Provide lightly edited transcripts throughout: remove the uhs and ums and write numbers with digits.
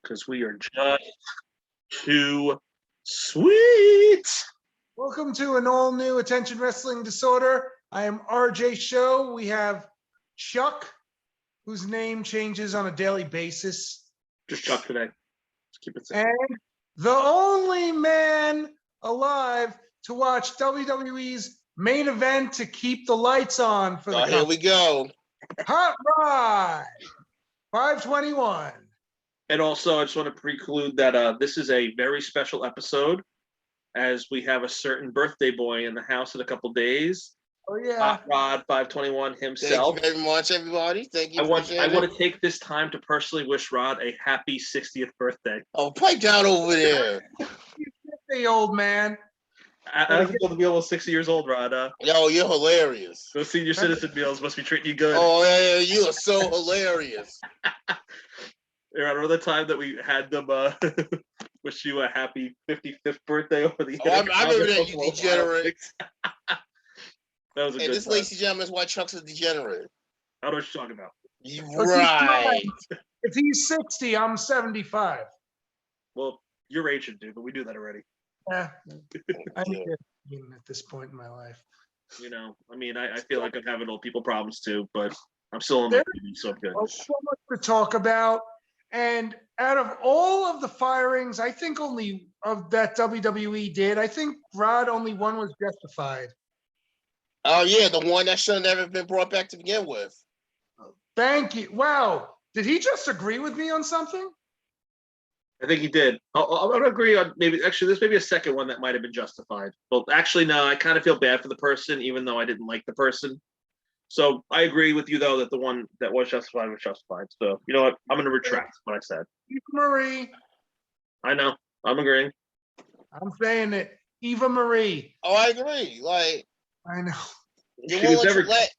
because we are just too sweet. Welcome to an all-new Attention Wrestling Disorder. I am RJ Show. We have Chuck, whose name changes on a daily basis. Just Chuck today. Let's keep it simple. And the only man alive to watch WWE's main event to keep the lights on for the here we go. Hot Rod 521. And also, I just want to preclude that this is a very special episode, as we have a certain birthday boy in the house in a couple days. Oh yeah, Hot Rod 521 himself. Thank you very much, everybody. Thank you. I want to take this time to personally wish Rod a happy 60th birthday. Oh, pipe down over there. Hey, old man. I was going to be almost 60 years old, Rod. Yo, you're hilarious. Those senior citizen meals must be treating you good. Oh yeah, you are so hilarious. Remember the time that we had them wish you a happy 55th birthday over the I remember that, you degenerate. That was a And good this, time. ladies and gentlemen, is why Chuck's a degenerate. I don't know what you're talking about. Right. If he's 60, I'm 75. Well, you're ancient, dude, but we knew that already. Yeah, I'm 15 at this point in my life. You know, I mean, I feel like I'm having old people problems too, but I'm still in my 80s, so good. So much to talk about. And out of all of the firings, I think only of that WWE did, I think Rod only one was justified. Oh yeah, the one that should have never been brought back to begin with. Thank you. Wow. Did he just agree with me on something? I think he did. I'll agree on maybe, actually, this may be a second one that might have been justified. Well, actually, no, I kind of feel bad for the person, even though I didn't like the person. So I agree with you, though, that the one that was justified was justified. So, you know what? I'm going to retract what I said. Eva Marie. I know. I'm agreeing. I'm saying it. Eva Marie. Oh, I agree. Like, I know. you She won't was let, never- you let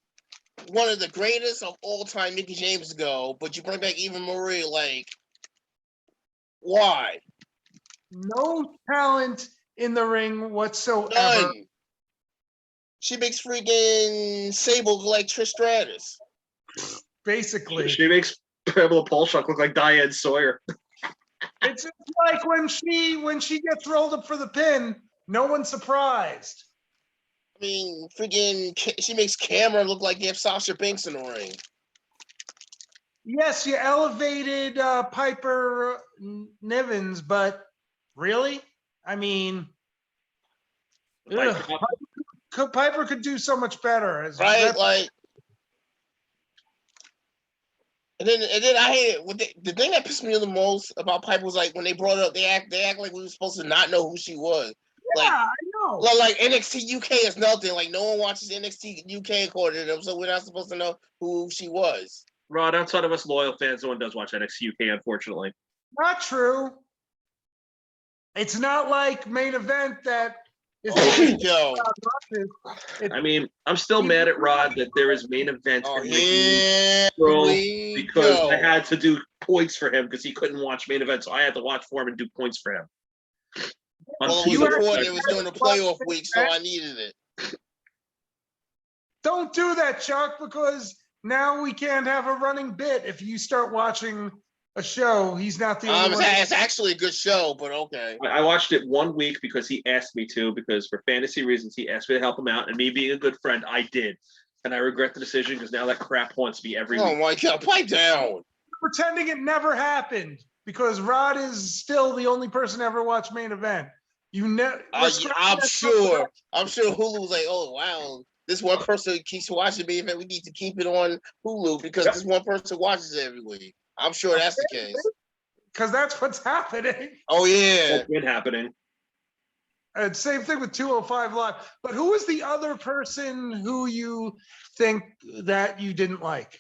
one of the greatest of all time, Mickey James, go, but you bring back Eva Marie. Like, why? No talent in the ring whatsoever. None. She makes freaking Sable look like Trish Stratus. Basically. She makes Pamela Paulshock look like Diane Sawyer. It's just like when she gets rolled up for the pin, no one's surprised. I mean, freaking, she makes Cameron look like you have Sasha Banks in the ring. Yes, you elevated Piper Nivens, but really? I mean, Piper could do so much better. Right? Like, and then I hate it. The thing that pissed me the most about Piper was like when they brought up, they act like we were supposed to not know who she was. Yeah, Like, I know. Like NXT UK is nothing. Like no one watches NXT UK according to them, so we're not supposed to know who she was. Rod, outside of us loyal fans, no one does watch NXT UK, unfortunately. Not true. It's not like main event that is. Yo. I mean, I'm still mad at Rod that there is main event because I had to do points for him because he couldn't watch main event, so I had to watch for him and do points for him. Well, it was important. It was during the playoff week, so I needed it. Don't do that, Chuck, because now we can't have a running bit. If you start watching a show, he's not the only one. It's actually a good show, but okay. I watched it 1 week because he asked me to, because for fantasy reasons, he asked me to help him out, and me being a good friend, I did. And I regret the decision because now that crap haunts me every week. Oh my God, pipe down. Pretending it never happened because Rod is still the only person ever watched main event. You know, I'm sure Hulu was like, oh wow, this one person keeps watching main event. We need to keep it on Hulu because this one person watches it every week. I'm sure that's the case. Because that's what's happening. Oh yeah, that's been happening. And same thing with 205 Live. But who is the other person who you think that you didn't like?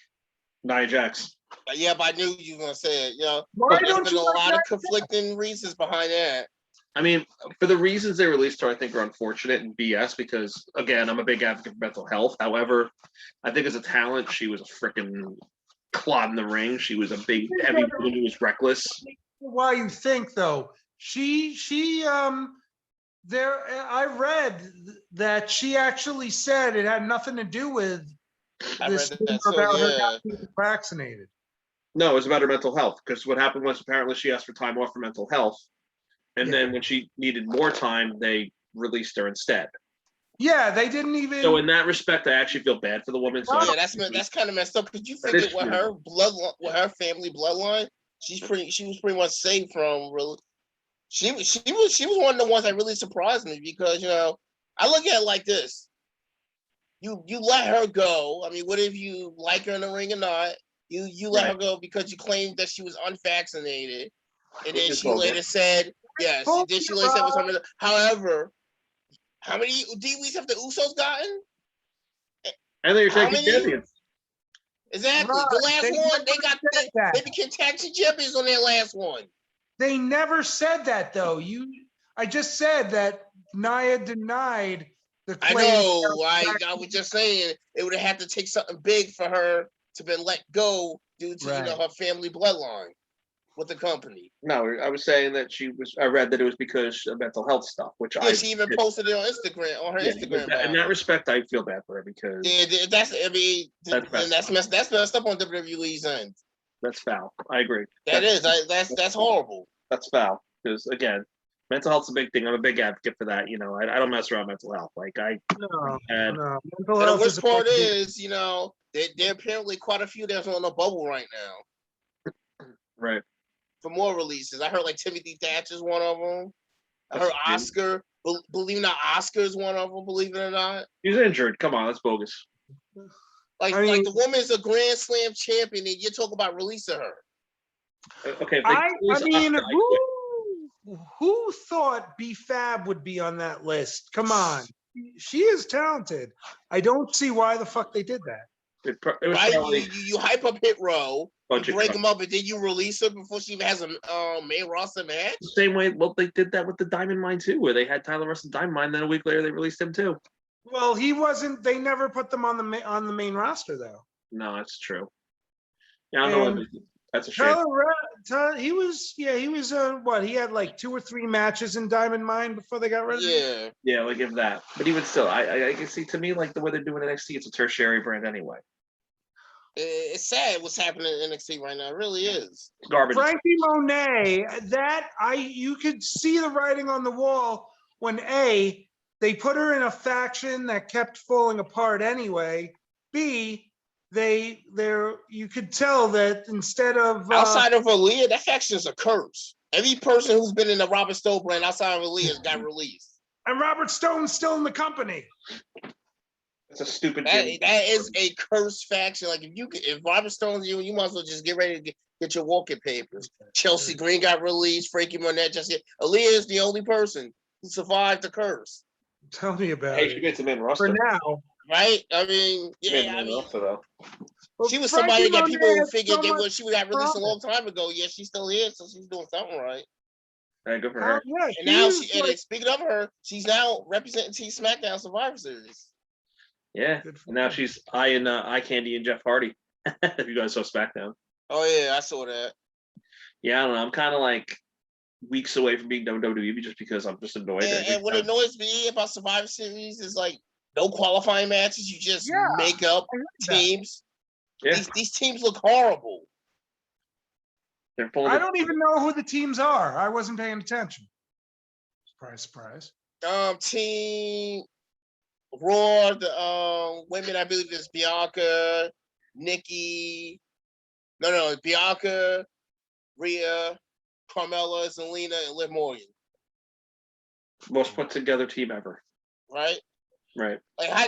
Nia Jax. Yeah, but I knew you were gonna say it. You know, why there's don't been you a like lot that? of conflicting reasons behind that. I mean, for the reasons they released her, I think are unfortunate and BS because, again, I'm a big advocate for mental health. However, I think as a talent, she was a freaking clod in the ring. She was a big, heavy woman who was reckless. Why you think, though? I read that she actually said it had nothing to do with this thing about her not being vaccinated. No, it was about her mental health. Because what happened was apparently she asked for time off for mental health, and then when she needed more time, they released her instead. Yeah, they didn't even. So in that respect, I actually feel bad for the woman. So Yeah, that's kind of messed up because you figure with her with her family bloodline, she was pretty much saved from real. She was one of the ones that really surprised me because I look at it like this: you let her go. I mean, what if you like her in the ring or not? You let her go because you claimed that she was unvaccinated, and then she later said, yes. Then she later said was something. However, how many DVs have the Usos gotten? And they're taking champions. Exactly. Right. The last one, they became tag team champions on their last one. They never said that though. I just said that Nia denied the claim. I know. I was just saying it would have had to take something big for her to be let go due to her family bloodline with the company. No, I was saying that I read that it was because of mental health stuff, which she even posted it on Instagram, on her Instagram. In that respect, I feel bad for her because that's messed up on WWE's end. That's foul. I agree. That's horrible. That's foul because again, mental health's a big thing. I'm a big advocate for that. I don't mess around with mental health. Like no. Mental health. The worst part is, there apparently quite a few that's on the bubble right now. Right. For more releases, I heard like Timothy Thatcher's one of them. I heard Oscar. Believe it or not, Oscar's one of them. Believe it or not, he's injured. Come on, that's bogus. Like the woman's a Grand Slam champion, and you talk about releasing her. Okay. Who thought B-Fab would be on that list? Come on, she is talented. I don't see why the fuck they did that. It was right? probably You hype up Hit Row, you break them up, and then you release her before she even has a main roster match. The same way, well, they did that with the Diamond Mine too, where they had Tyler Russell Diamond Mine, then a week later they released him too. Well, he wasn't. They never put them on the main roster though. No, that's true. Yeah, I don't know. That's a shame. He was. What? He had like 2 or 3 matches in Diamond Mine before they got rid of him. Yeah, like if that. But even still, I can see, to me, like the way they're doing NXT, it's a tertiary brand anyway. It's sad what's happening in NXT right now. It really is. Garbage. Frankie Monet, you could see the writing on the wall when they put her in a faction that kept falling apart anyway. B, you could tell that instead of outside of Aaliyah, that faction is a curse. Every person who's been in the Robert Stone brand outside of Aaliyah got released. And Robert Stone's still in the company. It's a stupid. That is a cursed faction. Like if Robert Stone's you might as well just get ready to get your walking papers. Chelsea Green got released. Frankie Monet just hit. Aaliyah is the only person who survived the curse. Tell me about it. She gets him in roster for now, right? I mean, roster, though. She was somebody that people figured she got released a long time ago. Yeah, she's still here, so she's doing something right. Hey, good for her. Yeah, and now speaking of her, she's now representing Team SmackDown Survivor Series. Yeah, and now she's eyeing Eye Candy and Jeff Hardy. If you guys saw SmackDown. Oh yeah, I saw that. Yeah, I don't know. I'm kind of like weeks away from being WWE just because I'm just annoyed. And what annoys me about Survivor Series is like no qualifying matches. You just make up teams. Yeah. These teams look horrible. I don't even know who the teams are. I wasn't paying attention. Surprise. Team Raw, the women, I believe it's Bianca, Nikki. No, Bianca, Rhea, Carmella, Zelina, and Liv Morgan. Most put together team ever. Right. Like how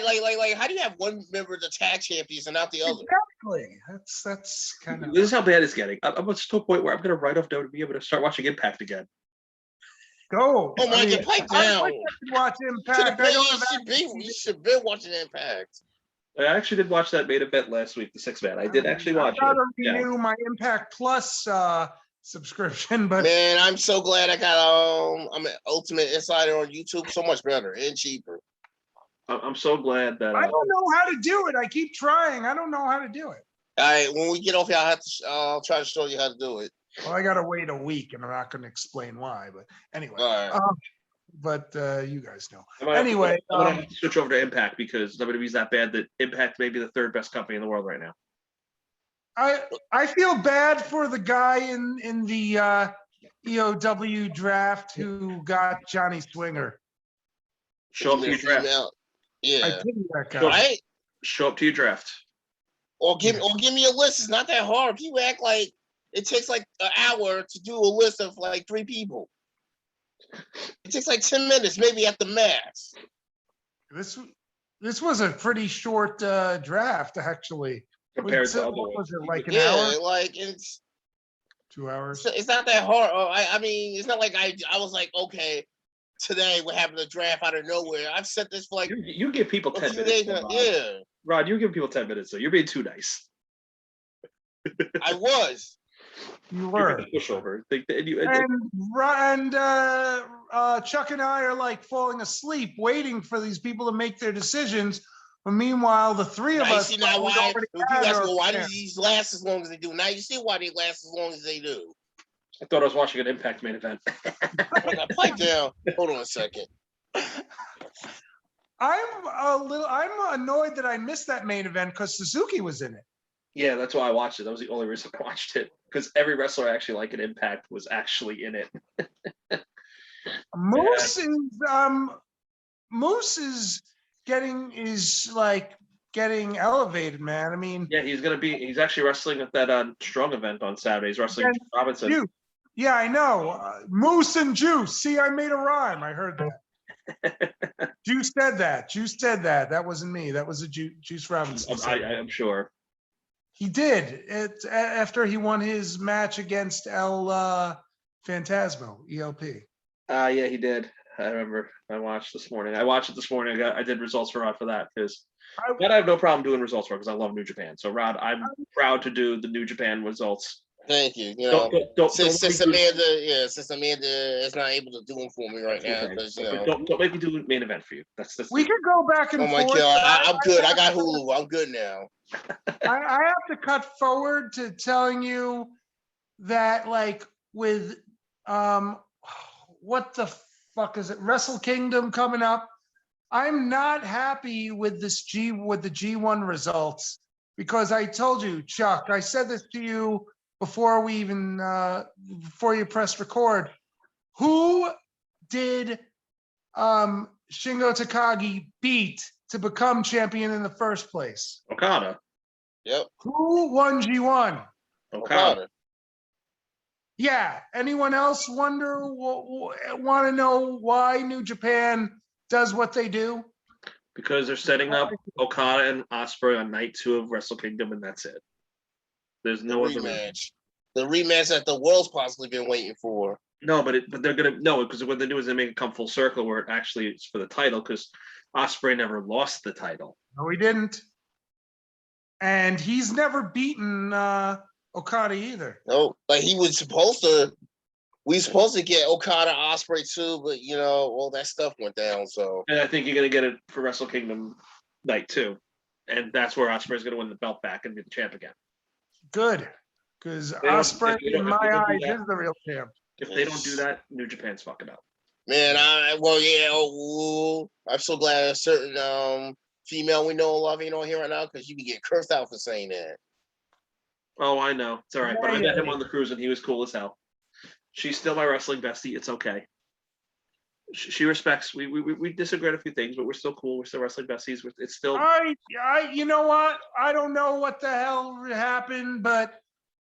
do you have one member of the tag champions and not the other? Exactly. That's kind of. This is how bad it's getting. I'm to a point where I'm going to write off WWE. I'm going to start watching Impact again. Go. Oh my God, pipe down. Watch Impact. You should be watching Impact. I actually did watch that main event last week, the 6-man. I did actually watch it. I gotta renew my Impact Plus subscription, but man, I'm so glad I got I'm an Ultimate Insider on YouTube. So much better and cheaper. I'm so glad that I don't know how to do it. I keep trying. I don't know how to do it. All right, when we get off here, I'll try to show you how to do it. Well, I gotta wait a week, and I'm not going to explain why. But anyway, you guys know. Anyway, I'm gonna switch over to Impact because WWE's that bad that Impact may be the 3rd best company in the world right now. I feel bad for the guy in the EOW draft who got Johnny Swinger. Show up to your draft. I Yeah. pity that guy. Right? Show up to your draft. Or give me a list. It's not that hard. People act like it takes like an hour to do a list of like 3 people. It takes like 10 minutes, maybe at the max. This was a pretty short draft, actually. Compared to other what ones. was it, like an hour? Like it's 2 hours? it's not that hard. I mean, it's not like I was like, okay, today we're having a draft out of nowhere. I've said this for like You give people a 10 few minutes. days now. Rod. Yeah, Rod, you give people 10 minutes, so you're being too nice. I was. You You're were. the pushover. And Chuck and I are like falling asleep, waiting for these people to make their decisions. But meanwhile, the three of Now you us see now probably why already people had ask our me why do plan. these last as long as they do. Now you see why they last as long as they do. I thought I was watching an Impact main event. I got pipe down. Hold on a second. I'm annoyed that I missed that main event because Suzuki was in it. Yeah, that's why I watched it. That was the only reason I watched it. Because every wrestler I actually like in Impact was actually in it. Moose is getting elevated, man. I mean, Yeah, he's actually wrestling at that Strong event on Saturday. He's wrestling Yeah, Robinson. Juice. Yeah, I know. Moose and Juice. See, I made a rhyme. I heard that. Juice said that. That wasn't me. That was a Juice Robinson. I'm sure. He did it after he won his match against El Phantasmo, ELP. Yeah, he did. I remember. I watched this morning. I did results for Rod for that because I have no problem doing results for because I love New Japan. So Rod, I'm proud to do the New Japan results. Thank you. You know, don't since Amanda is not able to do them for me right now, okay. because Don't make me do the main event for you. That's We could go back and oh my forth. God, I'm good. I got Hulu. I'm good now. I have to cut forward to telling you that, like, with what the fuck is it? Wrestle Kingdom coming up. I'm not happy with the G1 results because I told you, Chuck, I said this to you before you pressed record. Who did Shingo Takagi beat to become champion in the first place? Okada. Yep. Who won G1? Okada. Yeah. Anyone else want to know why New Japan does what they do? Because they're setting up Okada and Ospreay on night 2 of Wrestle Kingdom, and that's it. There's no other rematch. The rematch that the world's possibly been waiting for. No, but they're gonna because what they do is they make it come full circle where it actually is for the title because Ospreay never lost the title. No, he didn't. And he's never beaten Okada either. No, like he was supposed to. We were supposed to get Okada Ospreay too, but all that stuff went down. So, and I think you're gonna get it for Wrestle Kingdom night 2, and that's where Ospreay's gonna win the belt back and be the champ again. Good, because Ospreay, in my eyes, is the real champ. If they don't do that, New Japan's fucking up. Man, I'm so glad a certain female we know love ain't on here right now because you can get cursed out for saying that. Oh, I know. It's all right. But I met him on the cruise and he was cool as hell. She's still my wrestling bestie. It's okay. She respects. We disagree on a few things, but we're still cool. We're still wrestling besties. It's still. You know what? I don't know what the hell happened, but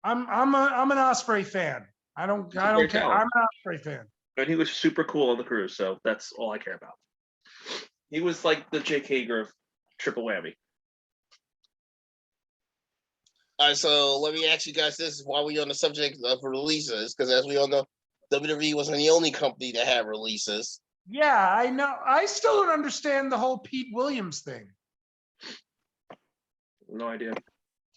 I'm an Ospreay fan. I don't care. I'm an Ospreay fan. And he was super cool on the cruise, so that's all I care about. He was like the Jake Hager of Triple Whammy. All right, so let me ask you guys this while we're on the subject of releases, because as we all know, WWE wasn't the only company that had releases. Yeah, I know. I still don't understand the whole Pete Williams thing. No idea.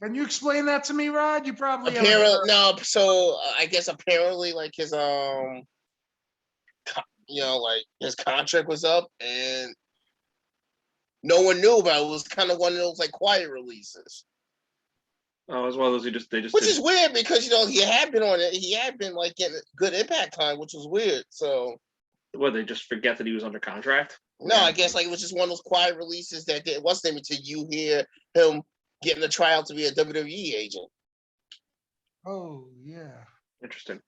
Can you explain that to me, Rod? You probably apparently no. So I guess apparently, like his his contract was up, and no one knew about it. It was kind of one of those like quiet releases. Oh, as well as which is weird because he had been on it. He had been like getting good Impact time, which was weird. So, they just forget that he was under contract? No, I guess like it was just one of those quiet releases that wasn't until you hear him getting a tryout to be a WWE agent. Oh, yeah. Interesting.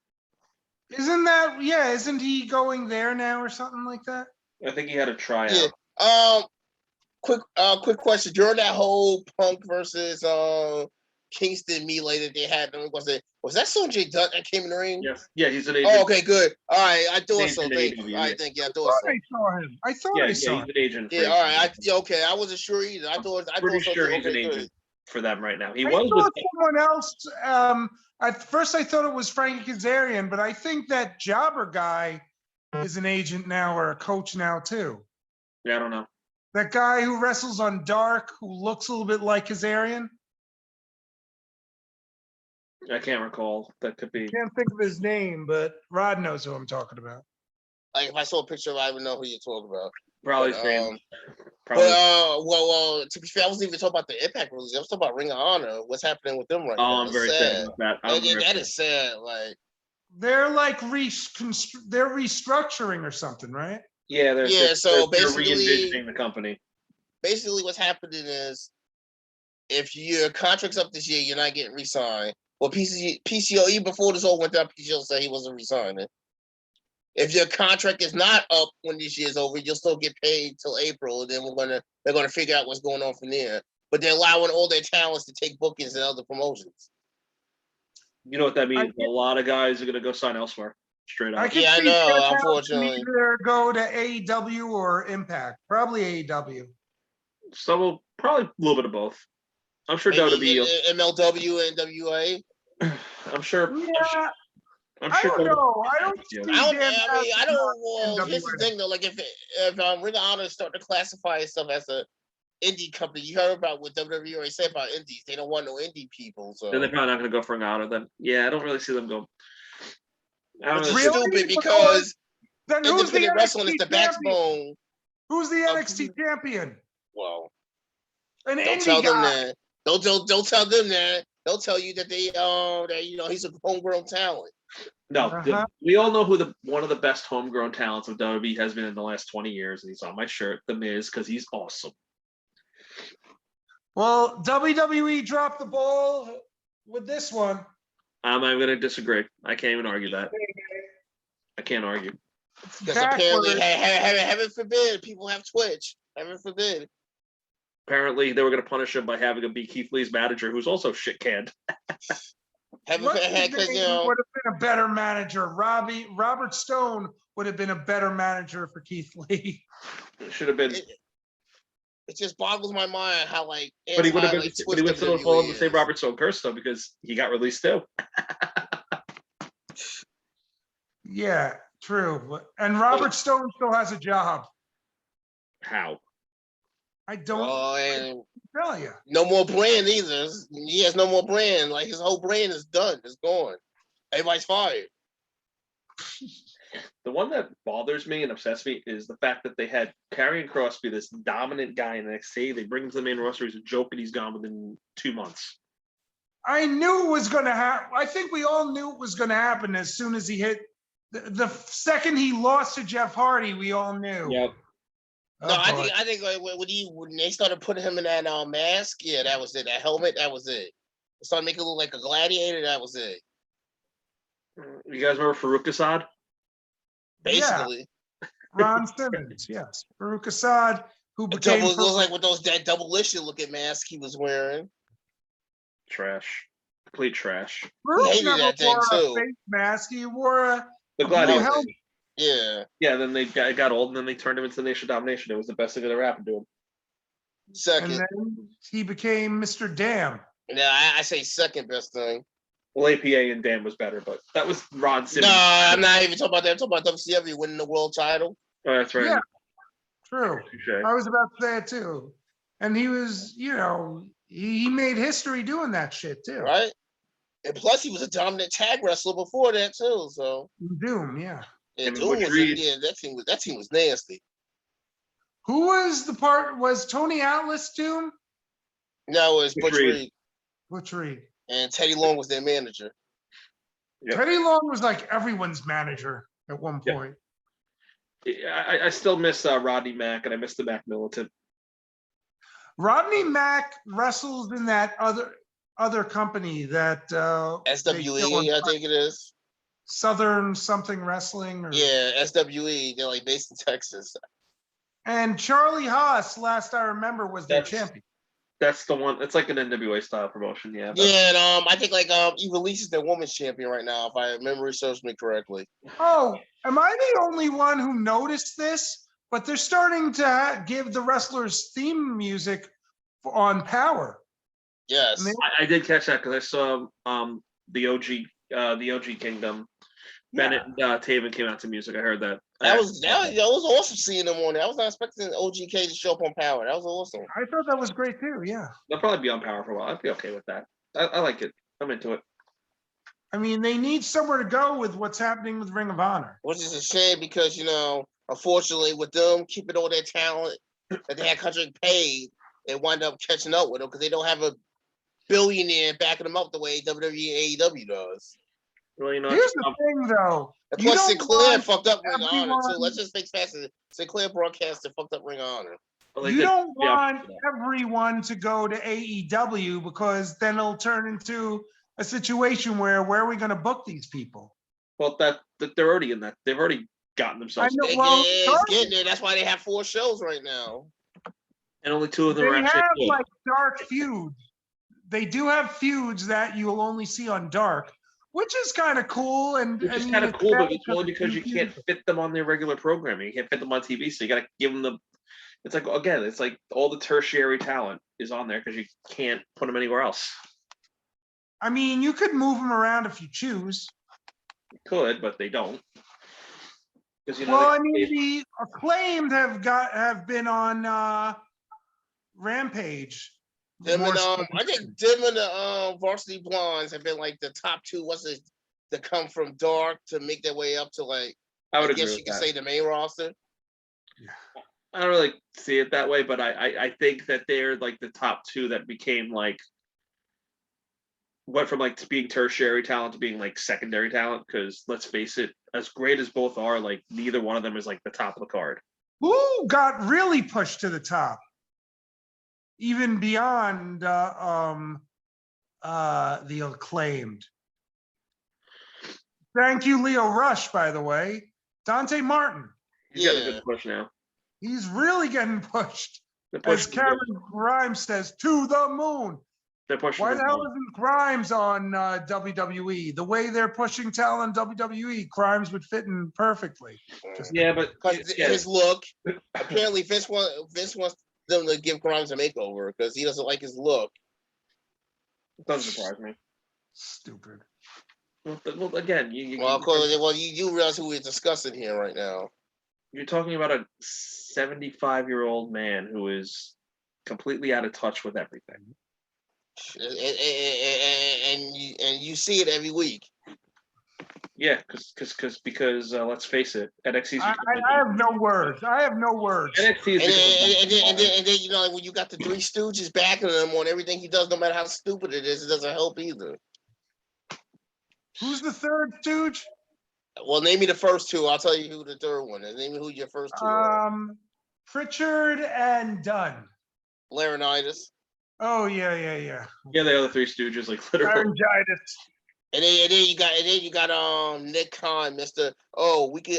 Isn't he going there now or something like that? I think he had a tryout. Yeah. Quick question. During that whole Punk versus Kingston melee that they had, was that Sonjay Dutt that came in the ring? Yes. Yeah, he's an agent. Oh, okay, good. All right, I thought He's so. an Thank you. AEW, All right, yeah. thank you. I I thought thought so. I saw him. I thought Yeah, I yeah, saw he's him. an agent. For Yeah, all right. AEW. Okay, I wasn't sure either. I thought Pretty so sure too. he's an Okay, agent good. for them right now. He I was with. thought someone else. At first, I thought it was Frankie Kazarian, but I think that Jobber guy is an agent now or a coach now too. Yeah, I don't know. That guy who wrestles on Dark, who looks a little bit like Kazarian. I can't recall. That could be. Can't think of his name, but Rod knows who I'm talking about. Like if I saw a picture, I would know who you're talking about. Probably But, same. But Probably. well, to be fair, I wasn't even talking about the Impact release. I was talking about Ring of Honor. What's happening with them right now? I'm very sad about that. That is sad. Like, They're like they're restructuring or something, right? Yeah, so they're basically, re-envisioning the company. basically what's happening is if your contract's up this year, you're not getting re-signed. Well, PCO, even before this all went up, PCO said he wasn't resigning. If your contract is not up when this year's over, you'll still get paid till April, and then they're gonna figure out what's going on from there. But they're allowing all their talents to take bookings in other promotions. You know what that means? A lot of guys are going to go sign elsewhere. Straight I up. can Yeah, I see know, Jeff unfortunately. either go to AEW or Impact. Probably AEW. Some will probably a little bit of both. I'm sure Maybe WWE. MLW and WA. I'm sure. Yeah, I'm I sure. don't know. I don't see I Dan Patterson on Well, here's the NWA. thing though. Like if Ring of Honor is starting to classify itself as a indie company, you heard about what WWE already said about indies. They don't want no indie people. So Then they're probably not going to go for an honor. Then yeah, I don't really see them go. which is Really? stupid because Then who's the independent wrestling is NXT the champion? backbone. Who's the of- NXT champion? Well, An don't indie tell them guy. that. Don't tell them that. They'll tell you that he's a homegrown talent. No, Uh-huh. we all know who one of the best homegrown talents of WWE has been in the last 20 years, and he's on my shirt, The Miz, because he's awesome. Well, WWE dropped the ball with this one. I'm going to disagree. I can't even argue that. I can't argue. Because apparently, heaven forbid, people have Twitch. Heaven forbid. Apparently, they were going to punish him by having him be Keith Lee's manager, who's also shit canned. Would have been a better manager. Robert Stone would have been a better manager for Keith Lee. It should have been. It just boggles my mind how But he would have been. But he would still fall in the same is. Robert Stone curse though, because he got released too. Yeah, true. And Robert Stone still has a job. How? I don't tell you. No more brand either. He has no more brand. Like his whole brand is done. It's gone. Everybody's fired. The one that bothers me and upsets me is the fact that they had Karrion Kross be this dominant guy in NXT. They bring him to the main roster. He's a joke, and he's gone within 2 months. I knew it was going to happen. I think we all knew it was going to happen as soon as he hit. The second he lost to Jeff Hardy, we all knew. Yep. Oh, No, boy. I think when they started putting him in that mask, yeah, that was it. That helmet, that was it. They started making him look like a gladiator, that was it. You guys remember Farouk Assad? Basically. Yeah. Ron Simmons, yes. Farouk Assad, who became It was like with that double-issue looking mask he was wearing. Trash. Complete trash. Farouk hated never that thing, wore a too. face mask. He wore a The blue Gladiator. helmet. Yeah. Yeah, then they got old, and then they turned him into Nation of Domination. It was the best thing that ever happened to him. Second. And then he became Mr. Damn. Yeah, I say second best thing. Well, APA and Dan was better, but that was Ron Simmons. No, I'm not even talking about that. I'm talking about WCW winning the world title. Oh, that's right. Yeah, true. Touché. I was about to say it too. And he was, he made history doing that shit too. Right? And plus, he was a dominant tag wrestler before that too. So Doom, yeah. and And Doom Butch was Reed. that team was nasty. Who was Tony Atlas Doom? No, it was Butch Butch Reed. Reed Butch Reed. and Teddy Long was their manager. Yep. Teddy Long was like everyone's manager at one Yep. point. I still miss Rodney Mack, and I miss the Mac Militant. Rodney Mack wrestles in that other. other company that they show on SWE, I think it is. Southern something wrestling. Or, Yeah, SWE. They're like based in Texas. and Charlie Haas, last I remember, was their champion. That's the one. It's like an NWA style promotion. Yeah. Yeah, and I think like Eva Lee's the women's champion right now, if I memory serves me correctly. Oh, am I the only one who noticed this? But they're starting to give the wrestlers theme music on Power. Yes, And they- I did catch that because I saw the OG Kingdom. Bennett and Taven came out to music. I heard that. that was awesome seeing them on there. I was not expecting OGK to show up on Power. That was awesome. I thought that was great too. Yeah. They'll probably be on Power for a while. I'd be okay with that. I like it. I'm into it. I mean, they need somewhere to go with what's happening with Ring of Honor. Which is a shame because unfortunately, with them keeping all their talent that they had contract paid, they wind up catching up with them because they don't have a billionaire backing them up the way WWE and AEW does. Well, Here's the thing, though. And You plus, don't Sinclair want fucked up Ring of Honor everyone- too. Let's just fix fast. Sinclair broadcaster fucked up Ring of Honor. You don't want everyone to go to AEW because then it'll turn into a situation where are we going to book these people? Well, that they're already in that. They've already gotten themselves. I know. Yeah, Well, it's getting there. That's why they have 4 shows right now. And only 2 of them They are actually have good. like dark feuds. They do have feuds that you'll only see on Dark, which is kind of cool. And Which I is mean, kind of cool, but it's better only because you can't fit them on their regular programming. You can't fit them on TV, so you got to give them the. It's like again, it's like all the tertiary talent is on there because you can't put them anywhere else. I mean, you could move them around if you choose. You could, but they don't. Because Well, I mean, the Acclaimed have been on Rampage. Them More and so- I think them and the Varsity Blondes have been like the top 2. To come from Dark to make their way up to like I would I agree guess with you could that. say the main roster. I don't really see it that way, but I think that they're like the top 2 that became like went from like being tertiary talent to being like secondary talent. Because let's face it, as great as both are, like neither one of them is like the top of the card. Who got really pushed to the top, even beyond the Acclaimed. Thank you, Leo Rush, by the way. Dante Martin. He's getting a good push now. He's really getting pushed. They're As pushing. Cameron Grimes says, to the moon. They're pushing. Why the hell isn't Grimes on WWE? The way they're pushing talent on WWE, Grimes would fit in perfectly. Yeah, but Because his look. Apparently, Vince wants them to give Grimes a makeover because he doesn't like his look. it doesn't surprise me. Stupid. Well, again, you realize who we're discussing here right now. you're talking about a 75-year-old man who is completely out of touch with everything. And you see it every week. Yeah, because let's face it, NXT. I have no words. I have no words. NXT And then when you got the Three Stooges backing him on everything he does, no matter how stupid it is, it doesn't help either. Who's the third stooge? Well, name me the first 2. I'll tell you who the third one is. Name me who your first 2 are. Pritchard and Dunn. Laurinaitis. Oh yeah. Yeah, the other 3 Stooges, like literally. Laryngitis. And then you got Nick Khan, Mr. Oh, we could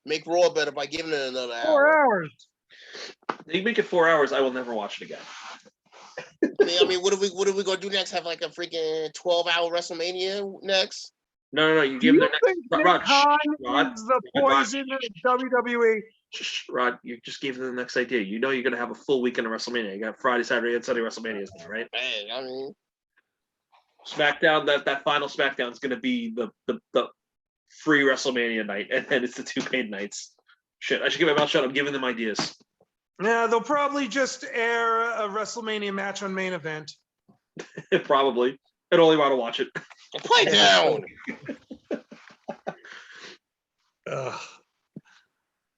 make Raw better by giving it another 4 hour. hours. They make it 4 hours. I will never watch it again. I mean, what are we gonna do next? Have like a freaking 12-hour WrestleMania next? No. You Do give you them think their Nick Khan Rod, is the poison of WWE? Rod, you just gave them the next idea. You know you're gonna have a full weekend of WrestleMania. You got Friday, Saturday, and Sunday WrestleManias now, right? Man, I mean, SmackDown, that final SmackDown is gonna be the free WrestleMania night, and then it's the 2 paid nights. Shit, I should keep my mouth shut. I'm giving them ideas. Yeah, they'll probably just air a WrestleMania match on Main Event. Probably. I'd only want to watch it. play down.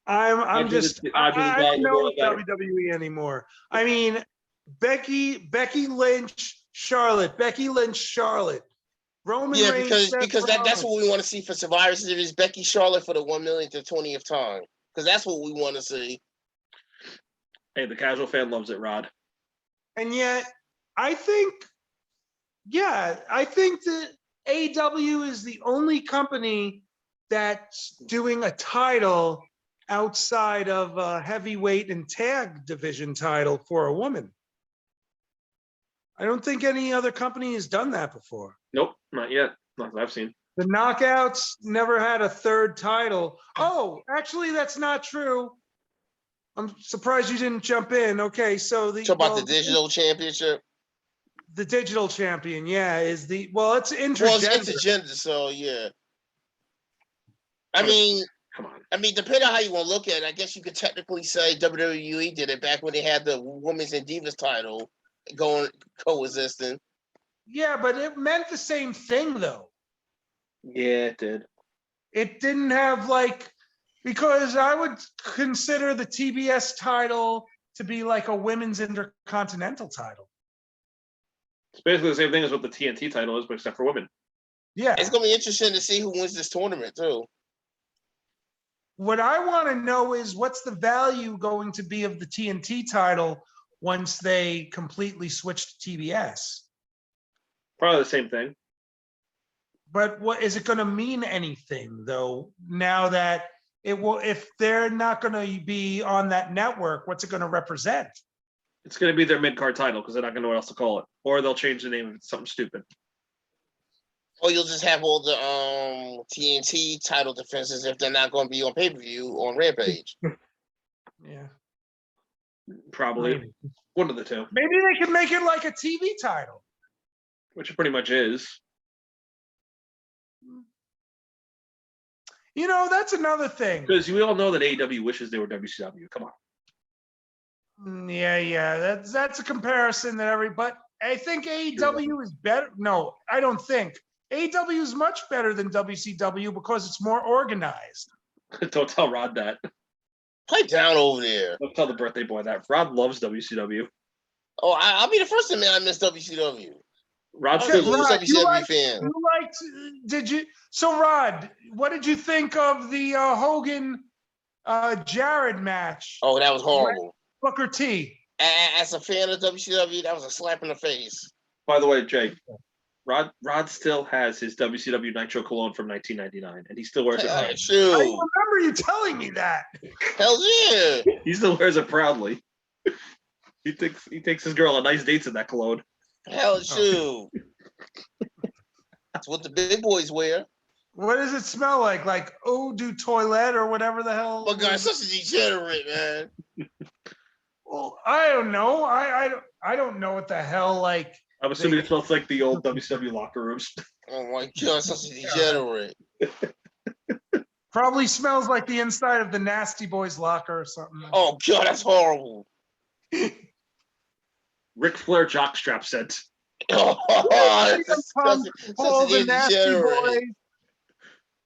I'm just I don't know better. WWE anymore. I mean, Becky Lynch, Charlotte, Roman Yeah, Reigns, because that's what we want to see for Survivor Series. Becky Charlotte for the 1 millionth to 20th time. Because that's what we want to see. Hey, the casual fan loves it, Rod. And yet, I think Yeah, I think that AEW is the only company that's doing a title outside of a heavyweight and tag division title for a woman. I don't think any other company has done that before. Nope, not yet. Not that I've seen. The Knockouts never had a third title. Oh, actually, that's not true. I'm surprised you didn't jump in. Okay, so the Talk about the digital championship. the digital champion, yeah, is it's Well, it's intergender. intergender, so yeah. I mean, Come on. depending on how you want to look at it, I guess you could technically say WWE did it back when they had the Women's and Divas title coexisting. Yeah, but it meant the same thing though. Yeah, it did. It didn't have because I would consider the TBS title to be like a women's intercontinental title. It's basically the same thing as what the TNT title is, but except for women. Yeah. It's gonna be interesting to see who wins this tournament too. What I want to know is what's the value going to be of the TNT title once they completely switch to TBS? Probably the same thing. But what is it going to mean anything though? Now that it will, if they're not going to be on that network, what's it going to represent? It's going to be their mid-card title because they're not going to know what else to call it. Or they'll change the name if it's something stupid. Or you'll just have all the TNT title defenses if they're not going to be on pay-per-view on Rampage. Yeah. Probably. Maybe. One of the two. Maybe they can make it like a TV title. Which it pretty much is. You know, that's another thing. Because we all know that AEW wishes they were WCW. Come on. Yeah. That's a comparison that but I think AEW is better. No, I don't think. AEW is much better than WCW because it's more organized. Don't tell Rod that. Pipe down over there. Don't tell the birthday boy that. Rod loves WCW. Oh, I'll be the first to admit I miss WCW. Rod's I'm a still huge WCW fan. So Rod, what did you think of the Hogan Jared match? Oh, that was horrible. Booker T. As a fan of WCW, that was a slap in the face. By the way, Jake, Rod still has his WCW Nitro cologne from 1999, and he still wears it. Oh, I shoot. remember you telling me that. Hell yeah. He still wears it proudly. He takes his girl on nice dates in that cologne. Hell shoot. That's what the big boys wear. What does it smell like? Like eau du toilette or whatever the hell? Oh God, such a degenerate, man. Well, I don't know. I don't know what the hell like. I'm assuming it smells like the old WCW locker rooms. Oh my God, such a degenerate. Probably smells like the inside of the Nasty Boys locker or something. Oh God, that's horrible. Ric Flair jockstrap scent. Oh, that's All such the a Nasty degenerate. Boys.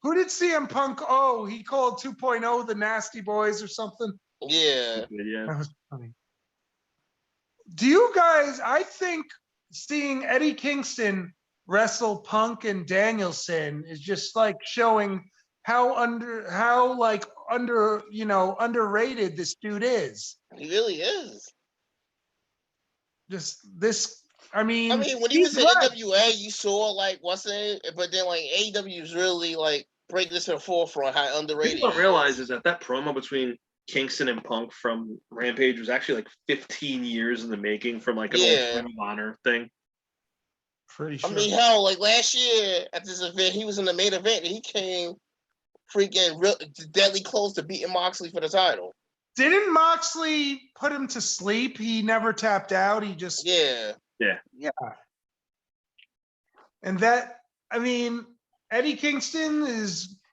Who did CM Punk? Oh, he called 2.0 the Nasty Boys or something. Yeah. Yeah. That was funny. Do you guys? I think seeing Eddie Kingston wrestle Punk and Danielson is just like showing how underrated this dude is. He really is. Just this. I mean, when he was in right. NWA, you saw like what's it, but then like AEW is really like breaking this to the forefront how underrated. People don't realize is that promo between Kingston and Punk from Rampage was actually like 15 years in the making from like an old Ring of Honor thing. Pretty sure. I mean, hell, like last year at this event, he was in the main event and he came freaking deadly close to beating Moxley for the title. Didn't Moxley put him to sleep? He never tapped out. He just Yeah. And that, I mean, Eddie Kingston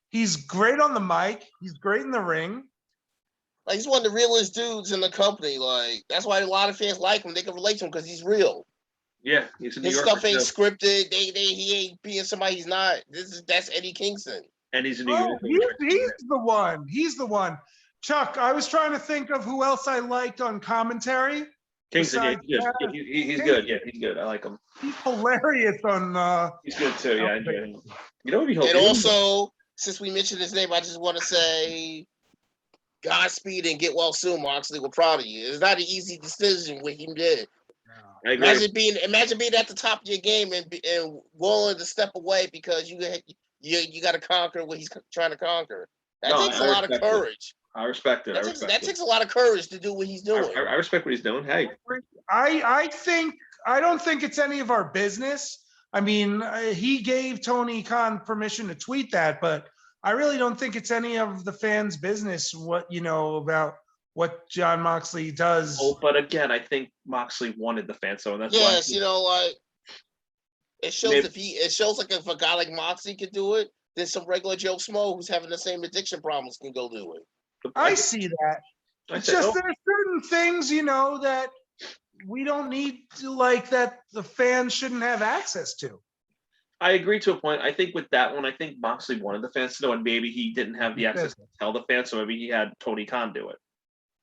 he's great on the mic. He's great in the ring. Like he's one of the realest dudes in the company. Like that's why a lot of fans like him. They can relate to him because he's real. Yeah, he's in New His York. stuff ain't scripted. He ain't being somebody he's not. That's Eddie Kingston. And he's in New York. He's the one. He's the one. Chuck, I was trying to think of who else I liked on commentary. Kingston, yeah, he's good. Yeah, he's good. I like him. He's hilarious on. He's good too. Yeah, I enjoy him. You know what he And also, since we mentioned his name, I just want to say, Godspeed and get well soon, Moxley. We're proud of you. It's not an easy decision what he did. I agree. Imagine being at the top of your game and willing to step away because you got to conquer what he's trying to conquer. That takes a lot of courage. I respect it. That takes a lot of courage to do what he's doing. I respect what he's doing. Hey, I don't think it's any of our business. I mean, he gave Tony Khan permission to tweet that, but I really don't think it's any of the fans' business about what John Moxley does. Oh, but again, I think Moxley wanted the fans, so that's why. It shows if a guy like Moxley could do it, then some regular Joe Smo who's having the same addiction problems can go do it. I see that. It's just there are certain things, that we don't need to that the fans shouldn't have access to. I agree to a point. I think with that one, I think Moxley wanted the fans to know, and maybe he didn't have the access to tell the fans, so maybe he had Tony Khan do it.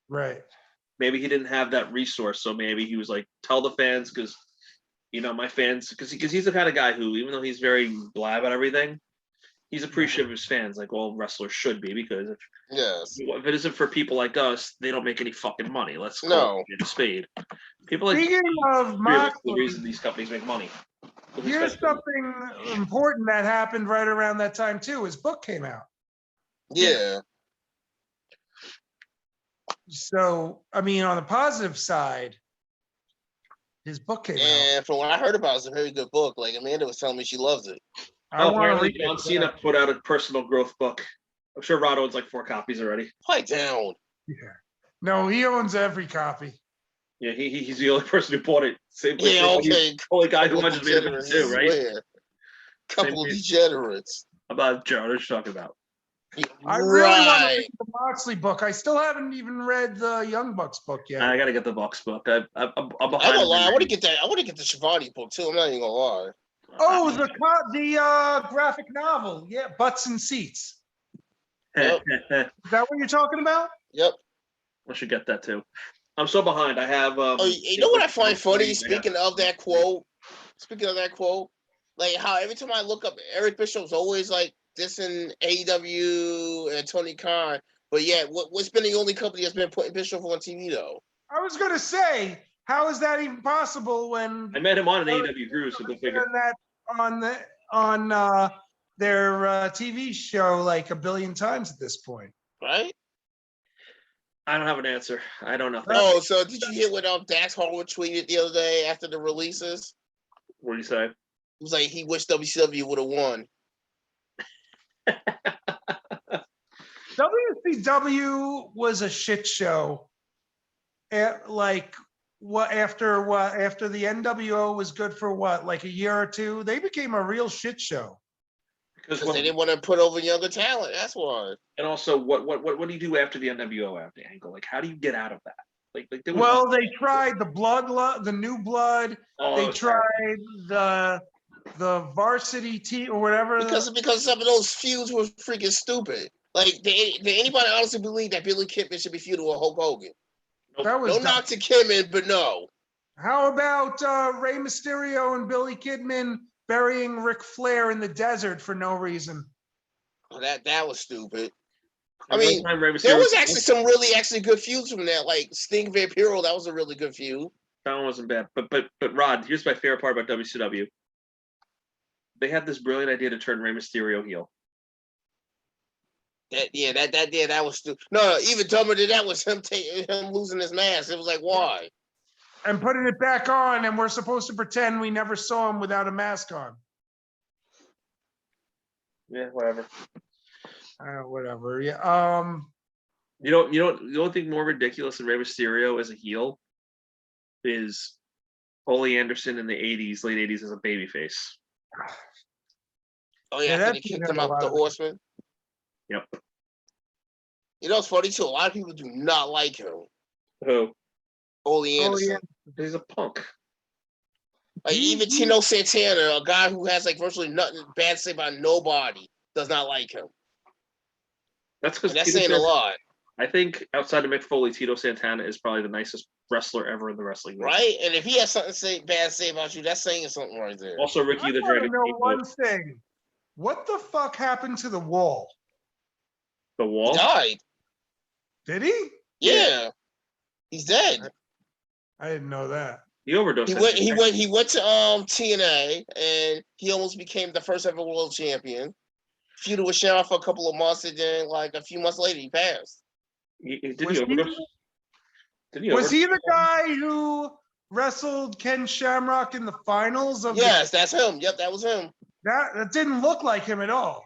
Right. Maybe he didn't have that resource, so maybe he was like, tell the fans, because, my fans, because he's the kind of guy who, even though he's very blah about everything, he's appreciative of his fans, like all wrestlers should be, because if it isn't for people like us, they don't make any fucking money. Let's call it a spade. People like Speaking of Moxley, the reason these companies make money. Here's something important that happened right around that time too. His book came out. Yeah. So, I mean, on the positive side, his book came out. And from what I heard about, it's a very good book. Like Amanda was telling me, she loves it. Apparently, John Cena put out a personal growth book. I'm sure Rod owns like 4 copies already. Pipe down. Yeah. No, he owns every copy. Yeah, he's the only person who bought it. Only guy who wanted to be able to do, right? Couple of degenerates. About Joe, what are you talking about? I really want to read the Moxley book. I still haven't even read the Young Bucks book yet. I gotta get the Bucks book. I'm behind. I'm gonna lie. I want to get that. I want to get the Shivani book too. I'm not even gonna lie. Oh, the graphic novel. Yeah, Butts and Seats. Yep. Is that what you're talking about? Yep. I should get that too. I'm so behind. I have. You know what I find funny? Speaking of that quote, like how every time I look up, Eric Bischoff's always like dissing AEW and Tony Khan, but yeah, what's been the only company that's been putting Bischoff on TV though? I was gonna say, how is that even possible when I met him on an AEW cruise, so go figure. On their TV show like a billion times at this point, right? I don't have an answer. I don't know. Oh, so did you hear what Dax Harwood tweeted the other day after the releases? What did he say? He was like, he wished WCW would have won. WCW was a shit show. After the NWO was good for like a year or two, they became a real shit show. Because they didn't want to put over younger talent. That's why. And also, what do you do after the NWO after angle? Like, how do you get out of that? They tried the New Blood. They tried the Varsity T or whatever. Because some of those feuds were freaking stupid. Like, did anybody honestly believe that Billy Kidman should be feuding with Hulk Hogan? No knock to Kidman, but no. How about Rey Mysterio and Billy Kidman burying Ric Flair in the desert for no reason? Oh, that was stupid. I mean, there was actually some really good feuds from that, like Sting Vampiro. That was a really good feud. That one wasn't bad. But Rod, here's my favorite part about WCW. They had this brilliant idea to turn Rey Mysterio heel. That was stupid. No, even dumber than that was him losing his mask. It was like, why? And putting it back on, and we're supposed to pretend we never saw him without a mask on. Yeah, whatever. Whatever. Yeah. You know, the only thing more ridiculous than Rey Mysterio as a heel is Ole Anderson in the '80s, late '80s, as a babyface. Oh yeah, they kicked him out the Horseman. Yep. You know, it's funny too. A lot of people do not like him. Who? Ole Anderson. He's a punk. Like even Tino Santana, a guy who has like virtually nothing bad to say about nobody, does not like him. That's because that's saying a lot. I think outside of Mick Foley, Tito Santana is probably the nicest wrestler ever in the wrestling business. Right? And if he has something bad to say about you, that's saying something right there. Also, Ricky the Dragon. I know one thing. What the fuck happened to the Wall? The Wall? He died. Did he? Yeah. He's dead. I didn't know that. He overdosed. He went to TNA, and he almost became the first ever world champion. Feuded with Shawn for a couple of months, and then like a few months later, he passed. Did he overdose? Was he the guy who wrestled Ken Shamrock in the finals of? Yes, that's him. Yep, that was him. That didn't look like him at all.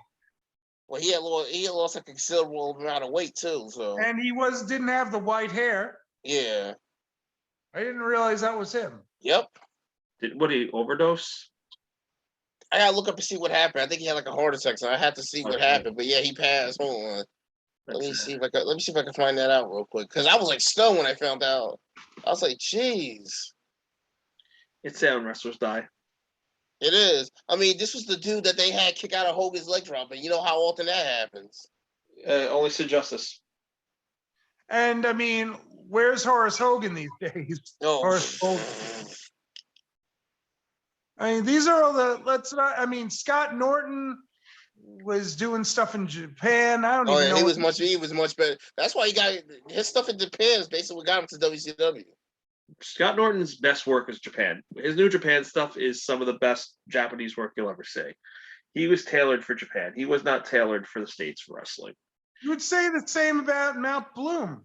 Well, he had lost like a considerable amount of weight too. So and he didn't have the white hair. Yeah. I didn't realize that was him. Yep. Did he overdose? I gotta look up to see what happened. I think he had like a heart attack, so I had to see what happened. But yeah, he passed. Hold on. Let me see if I can find that out real quick. Because I was like stunned when I found out. I was like, "Jeez." It's sad when wrestlers die. It is. I mean, this was the dude that they had kick out of Hogan's leg drop, and you know how often that happens. Only Sid Justice. And I mean, where's Horace Hogan these days? Oh. Horace Hogan. I mean, these are all the. Scott Norton was doing stuff in Japan. I don't even know. He was much better. That's why he got his stuff in Japan is basically what got him to WCW. Scott Norton's best work is Japan. His New Japan stuff is some of the best Japanese work you'll ever see. He was tailored for Japan. He was not tailored for the States for wrestling. You would say the same about Mount Bloom.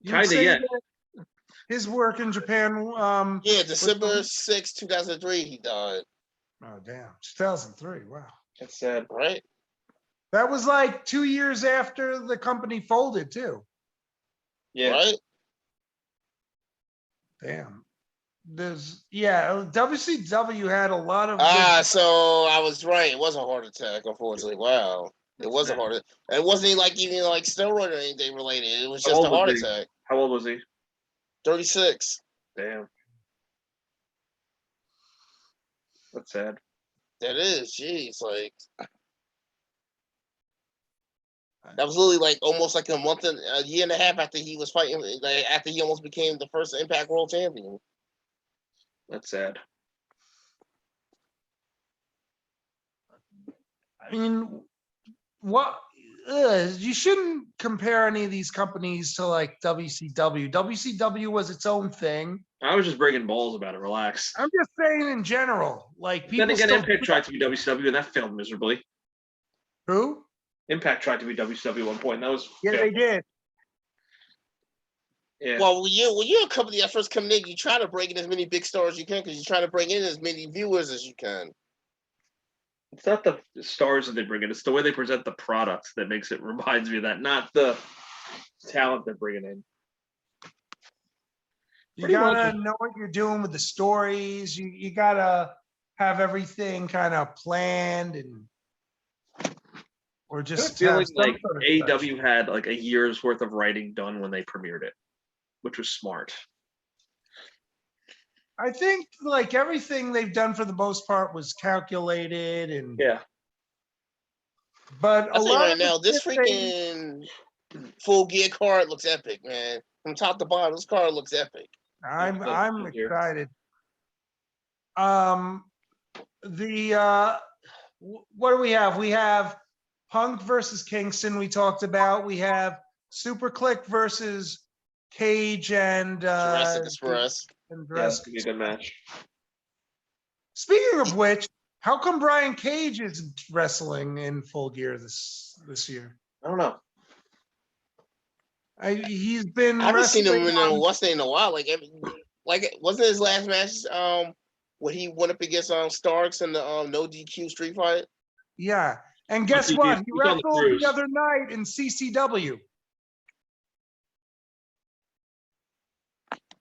Kind of, yeah. His work in Japan. December 6, 2003, he died. Oh, damn. 2003. Wow. That's sad. Right? That was like 2 years after the company folded, too. Yeah. Right? Damn. WCW had a lot of. So I was right. It was a heart attack, unfortunately. Wow. It was a heart attack. It wasn't like even like steroid or anything related. It was just a heart attack. How old was he? 36. Damn. That's sad. That is, jeez, like that was literally like almost like a year and a half after he was fighting, like after he almost became the first Impact World Champion. That's sad. I mean, what? You shouldn't compare any of these companies to like WCW. WCW was its own thing. I was just breaking balls about it. Relax. I'm just saying in general. Like people. Then again, Impact tried to be WCW and that failed miserably. Who? Impact tried to be WCW at one point. And that was they did. Yeah. Well, when you're a company that first coming in, you try to bring in as many big stars as you can because you're trying to bring in as many viewers as you can. It's not the stars that they bring in; it's the way they present the product that reminds me of that, not the talent they're bringing in. You gotta know what you're doing with the stories. You gotta have everything kind of planned or just feeling like AEW had like a year's worth of writing done when they premiered it, which was smart. I think like everything they've done for the most part was calculated and But a lot right now, this freaking Full Gear card looks epic, man. From top to bottom, this card looks epic. I'm excited. What do we have? We have Punk versus Kingston. We talked about. We have Super Click versus Cage and Jurassic Express. That's gonna be a good match. Speaking of which, how come Brian Cage isn't wrestling in Full Gear this year? I don't know. He's been. I haven't seen him in a while. Like wasn't his last match when he went up against Starks in the no DQ street fight? Yeah, and guess what? He wrestled the other night in CCW.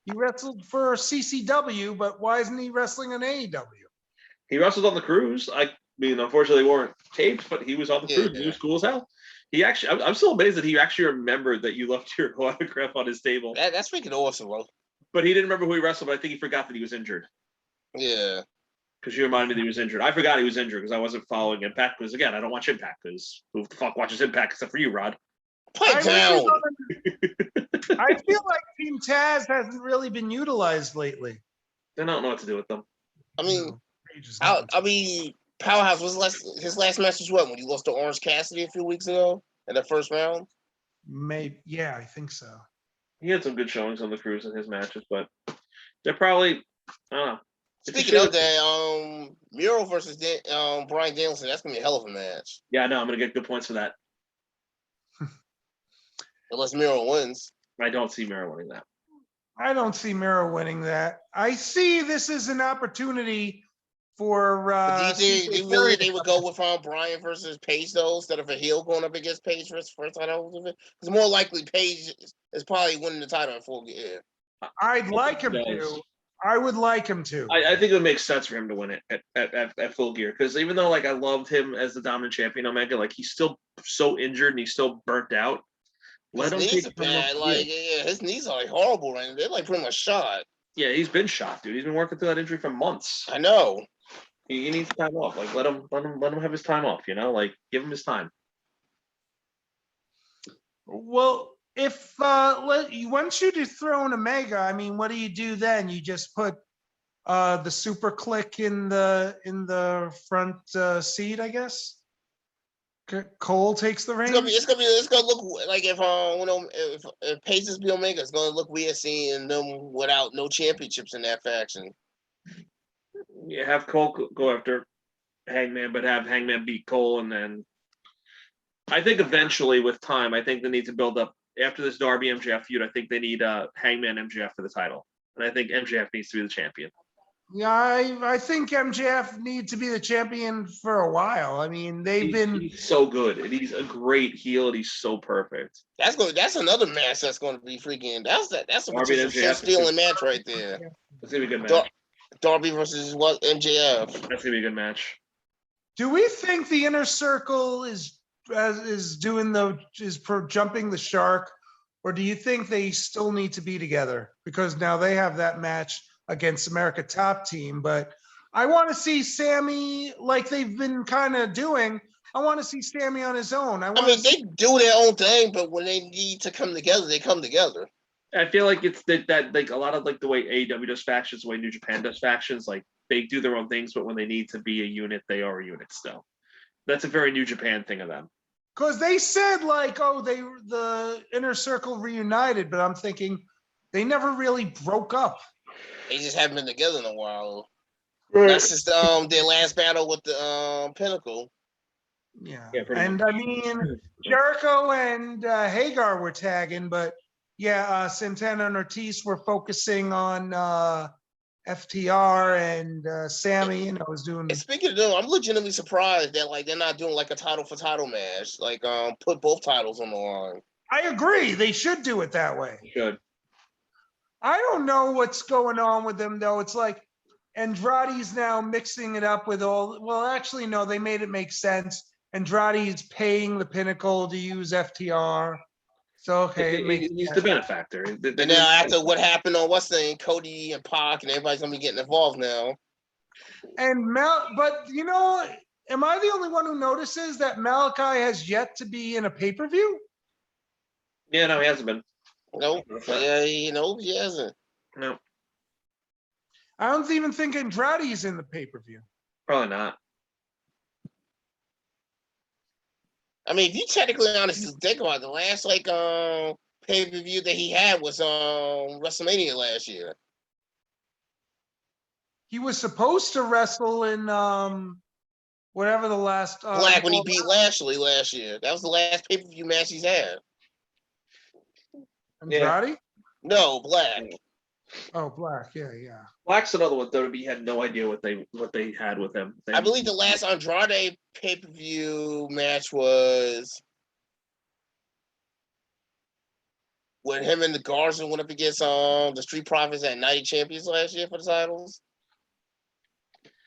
He wrestled for CCW, but why isn't he wrestling in AEW? He wrestled on the cruise. I mean, unfortunately, they weren't taped, but he was on the cruise. He was cool as hell. He actually, I'm still amazed that he actually remembered that you left your autograph on his table. That's freaking awesome, bro. But he didn't remember who he wrestled, but I think he forgot that he was injured. Yeah. Because you reminded me that he was injured. I forgot he was injured because I wasn't following Impact. Because again, I don't watch Impact because who the fuck watches Impact except for you, Rod? Pipe down. I feel like Team Taz hasn't really been utilized lately. They don't know what to do with them. I mean, Powerhouse was his last match was what, when he lost to Orange Cassidy a few weeks ago in the first round? Maybe, yeah, I think so. He had some good showings on the cruise in his matches, but They're probably, I don't know. Speaking of that, Miro versus Brian Danielson, that's gonna be a hell of a match. Yeah, I know. I'm gonna get good points for that. Unless Miro wins. I don't see Miro winning that. I don't see Miro winning that. I see this as an opportunity for. But do you think they would go with Brian versus Paige though, instead of a heel going up against Paige for title? Because more likely Paige is probably winning the title in Full Gear. I'd like him to. I would like him to. I think it would make sense for him to win it at Full Gear, because even though like I loved him as the dominant champion Omega, like he's still so injured and he's still burnt out. Let his knees are bad. Like his knees are like horrible right now. They're like pretty much shot. Yeah, he's been shot, dude. He's been working through that injury for months. I know. He needs time off. Like let him have his time off. You know, like give him his time. Well, if once you dethrone Omega, I mean, what do you do then? You just put the super click in the front seat, I guess. Cole takes the reins. It's gonna look like if Paige is Omega, it's gonna look weird seeing them without no championships in that faction. Yeah, have Cole go after Hangman, but have Hangman beat Cole, and then I think eventually with time, I think they need to build up after this Darby MJF feud. I think they need Hangman MJF for the title, and I think MJF needs to be the champion. Yeah, I think MJF needs to be the champion for a while. I mean, he's so good, and he's a great heel, and he's so perfect. That's another match that's going to be freaking. That's a stealing match right there. It's gonna be a good match. Darby versus MJF. That's gonna be a good match. Do we think the Inner Circle is jumping the shark, or do you think they still need to be together because now they have that match against America Top Team? But I want to see Sammy like they've been kind of doing. I want to see Sammy on his own. They do their own thing, but when they need to come together, they come together. I feel like it's that like a lot of like the way AEW does factions, the way New Japan does factions, like they do their own things, but when they need to be a unit, they are a unit still. That's a very New Japan thing of them. Because they said like, oh, the Inner Circle reunited, but I'm thinking they never really broke up. They just haven't been together in a while. Right. That's just their last battle with the Pinnacle. Yeah and much. I mean, Jericho and Hagar were tagging, but yeah, Santana and Ortiz were focusing on FTR and Sammy, was doing. And speaking of them, I'm legitimately surprised that like they're not doing like a title for title match, like put both titles on the line. I agree. They should do it that way. Should. I don't know what's going on with them though. It's like Andrade's now mixing it up with all. Well, actually, no, they made it make sense. Andrade's paying the Pinnacle to use FTR. So okay, he's the benefactor. And now after what happened on Cody and Pac and everybody's gonna be getting involved now. And but am I the only one who notices that Malachi has yet to be in a pay-per-view? Yeah, no, he hasn't been. Nope. Yeah, he hasn't. No. I don't even think Andrade's in the pay-per-view. Probably not. I mean, if you technically honestly think about it, the last pay-per-view that he had was WrestleMania last year. He was supposed to wrestle in whatever the last Black when he beat Lashley last year. That was the last pay-per-view match he's had. Andrade? Yeah. No, Black. Oh, Black. Yeah. Black's another one. WWE had no idea what they had with him. I believe the last Andrade pay-per-view match was when him and the Garza went up against the Street Profits at Night Champions last year for the titles.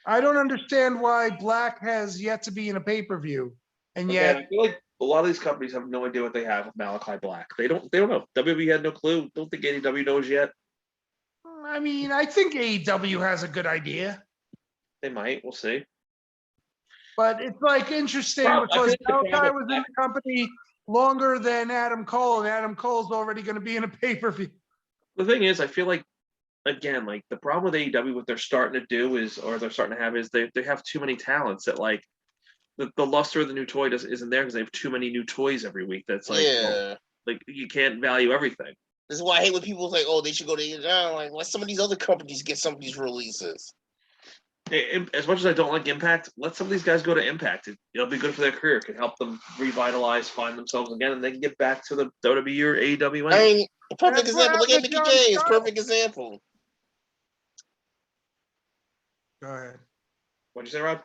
I don't understand why Black has yet to be in a pay-per-view, and yet I feel like a lot of these companies have no idea what they have with Malachi Black. They don't know. WWE had no clue. Don't think AEW knows yet. I mean, I think AEW has a good idea. They might. We'll see. But it's like interesting because Malachi was in the company longer than Adam Cole, and Adam Cole's already going to be in a pay-per-view. The thing is, I feel like, again, like the problem with AEW, what they're starting to do is they have too many talents that like the luster of the new toy isn't there because they have too many new toys every week. That's like, like you can't value everything. This is why I hate when people say, "Oh, they should go to AEW." Like, let some of these other companies get some of these releases. As much as I don't like Impact, let some of these guys go to Impact. It'll be good for their career. It can help them revitalize, find themselves again, and they can get back to the WWE or AEW. I mean, a perfect That's what example. Look at happened to Mickey John James. Scott. Perfect example. Go ahead. What'd you say, Rob?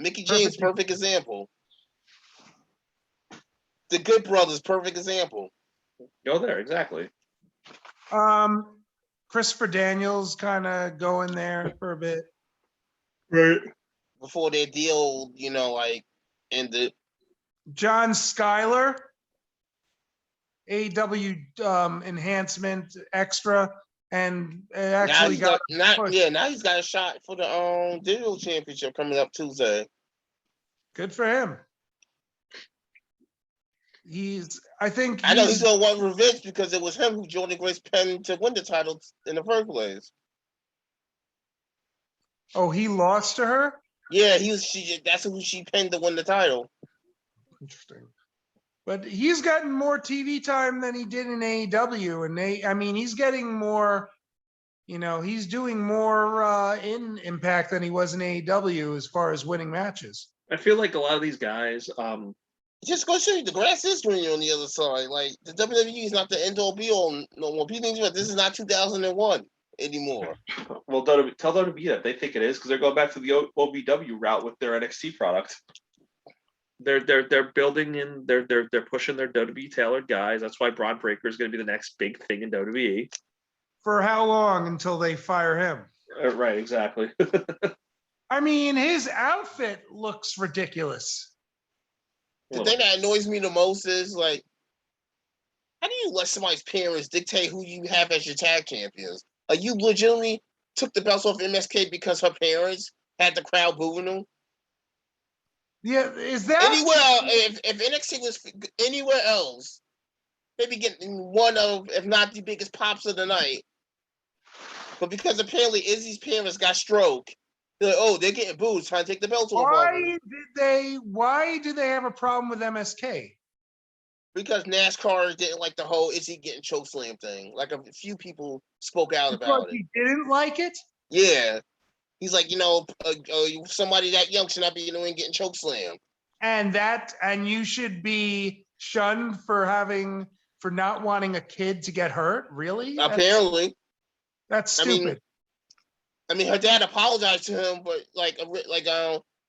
Mickey James. Perfect example. The Good Brothers. Perfect example. Go there, exactly. Christopher Daniels kind of going there for a bit. Right. Before their deal, like ended. John Schuyler, AEW enhancement extra, and actually got now he's got a shot for the digital championship coming up Tuesday. good for him. I know he's gonna want revenge because it was him who Jordan Grace penned to win the title in the first place. Oh, he lost to her? Yeah, that's who she penned to win the title. Interesting. But he's gotten more TV time than he did in AEW, and he's getting more. He's doing more in Impact than he was in AEW as far as winning matches. I feel like a lot of these guys, just go show you the grass is greener on the other side. Like the WWE is not the end all be all no more. People think this is not 2001 anymore. Well, tell WWE that they think it is because they're going back to the OVW route with their NXT product. They're building in. They're pushing their WWE tailored guys. That's why Braun Breaker is going to be the next big thing in WWE. For how long until they fire him? Right, exactly. His outfit looks ridiculous. The thing that annoys me the most is like, how do you let somebody's parents dictate who you have as your tag champions? Like, you legitimately took the belts off MSK because her parents had the crowd booing them? Yeah, is that anywhere? If NXT was anywhere else, they'd be getting one of, if not the biggest pops of the night. But because apparently Izzy's parents got stroke, they're like, oh, they're getting booed, trying to take the belts off. Why do they have a problem with MSK? Because NASCAR didn't like the whole Izzy getting chokeslam thing. Like a few people spoke out about it. He didn't like it? Yeah. He's like, somebody that young should not be in the ring getting chokeslam. And you should be shunned for not wanting a kid to get hurt? Really? Apparently. That's stupid. Her dad apologized to him, but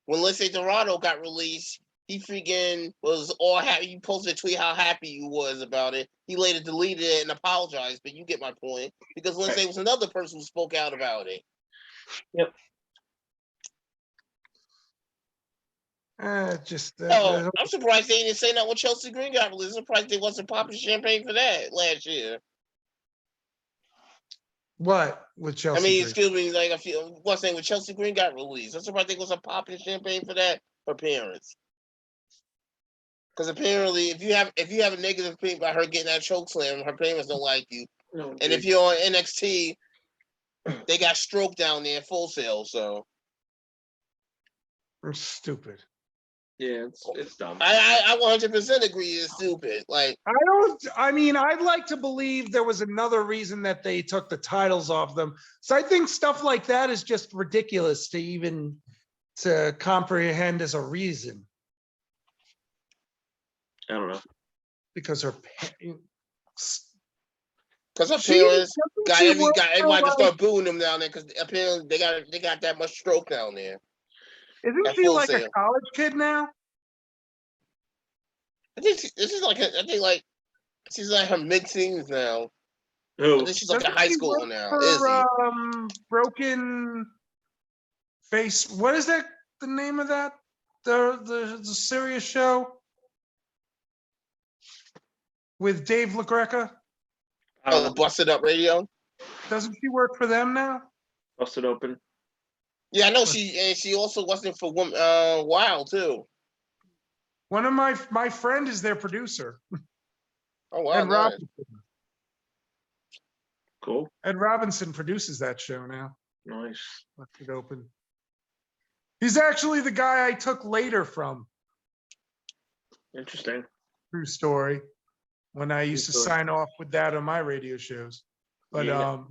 when Lindsay Dorado got released, he freaking was all happy. He posted a tweet how happy he was about it. He later deleted it and apologized, but you get my point. Because Lindsay was another person who spoke out about it. Yep. I'm surprised they didn't say that when Chelsea Green got released. I'm surprised they wasn't popping champagne for that last year. What with Chelsea? Excuse me. Like one thing when Chelsea Green got released, I'm surprised they wasn't popping champagne for that. Her parents, because apparently, if you have a negative opinion about her getting that chokeslam, her parents don't like you. And if you're on NXT, they got stroke down there Full Sail. So it's stupid. Yeah, it's dumb. I 100% agree it's stupid. Like I'd like to believe there was another reason that they took the titles off them. So I think stuff like that is just ridiculous to comprehend as a reason. I don't know. Because her parents got everybody to start booing them down there because apparently they got that much stroke down there. Isn't she like a college kid now? I think she's like her mid-teens now. Who? I think she's like a high schooler now. Izzy. Broken Face. What is that? The name of that? The serious show with Dave LaGreca. Busted Up Radio. Doesn't she work for them now? Busted Open. Yeah, I know she also wasn't for Wild too. One of my friend is their producer. Oh wow! Ed Robinson. Cool. Ed Robinson produces that show now. Nice. Busted Open. He's actually the guy I took later from. Interesting. True story. when I used to sign off with that on my radio shows. But Yeah.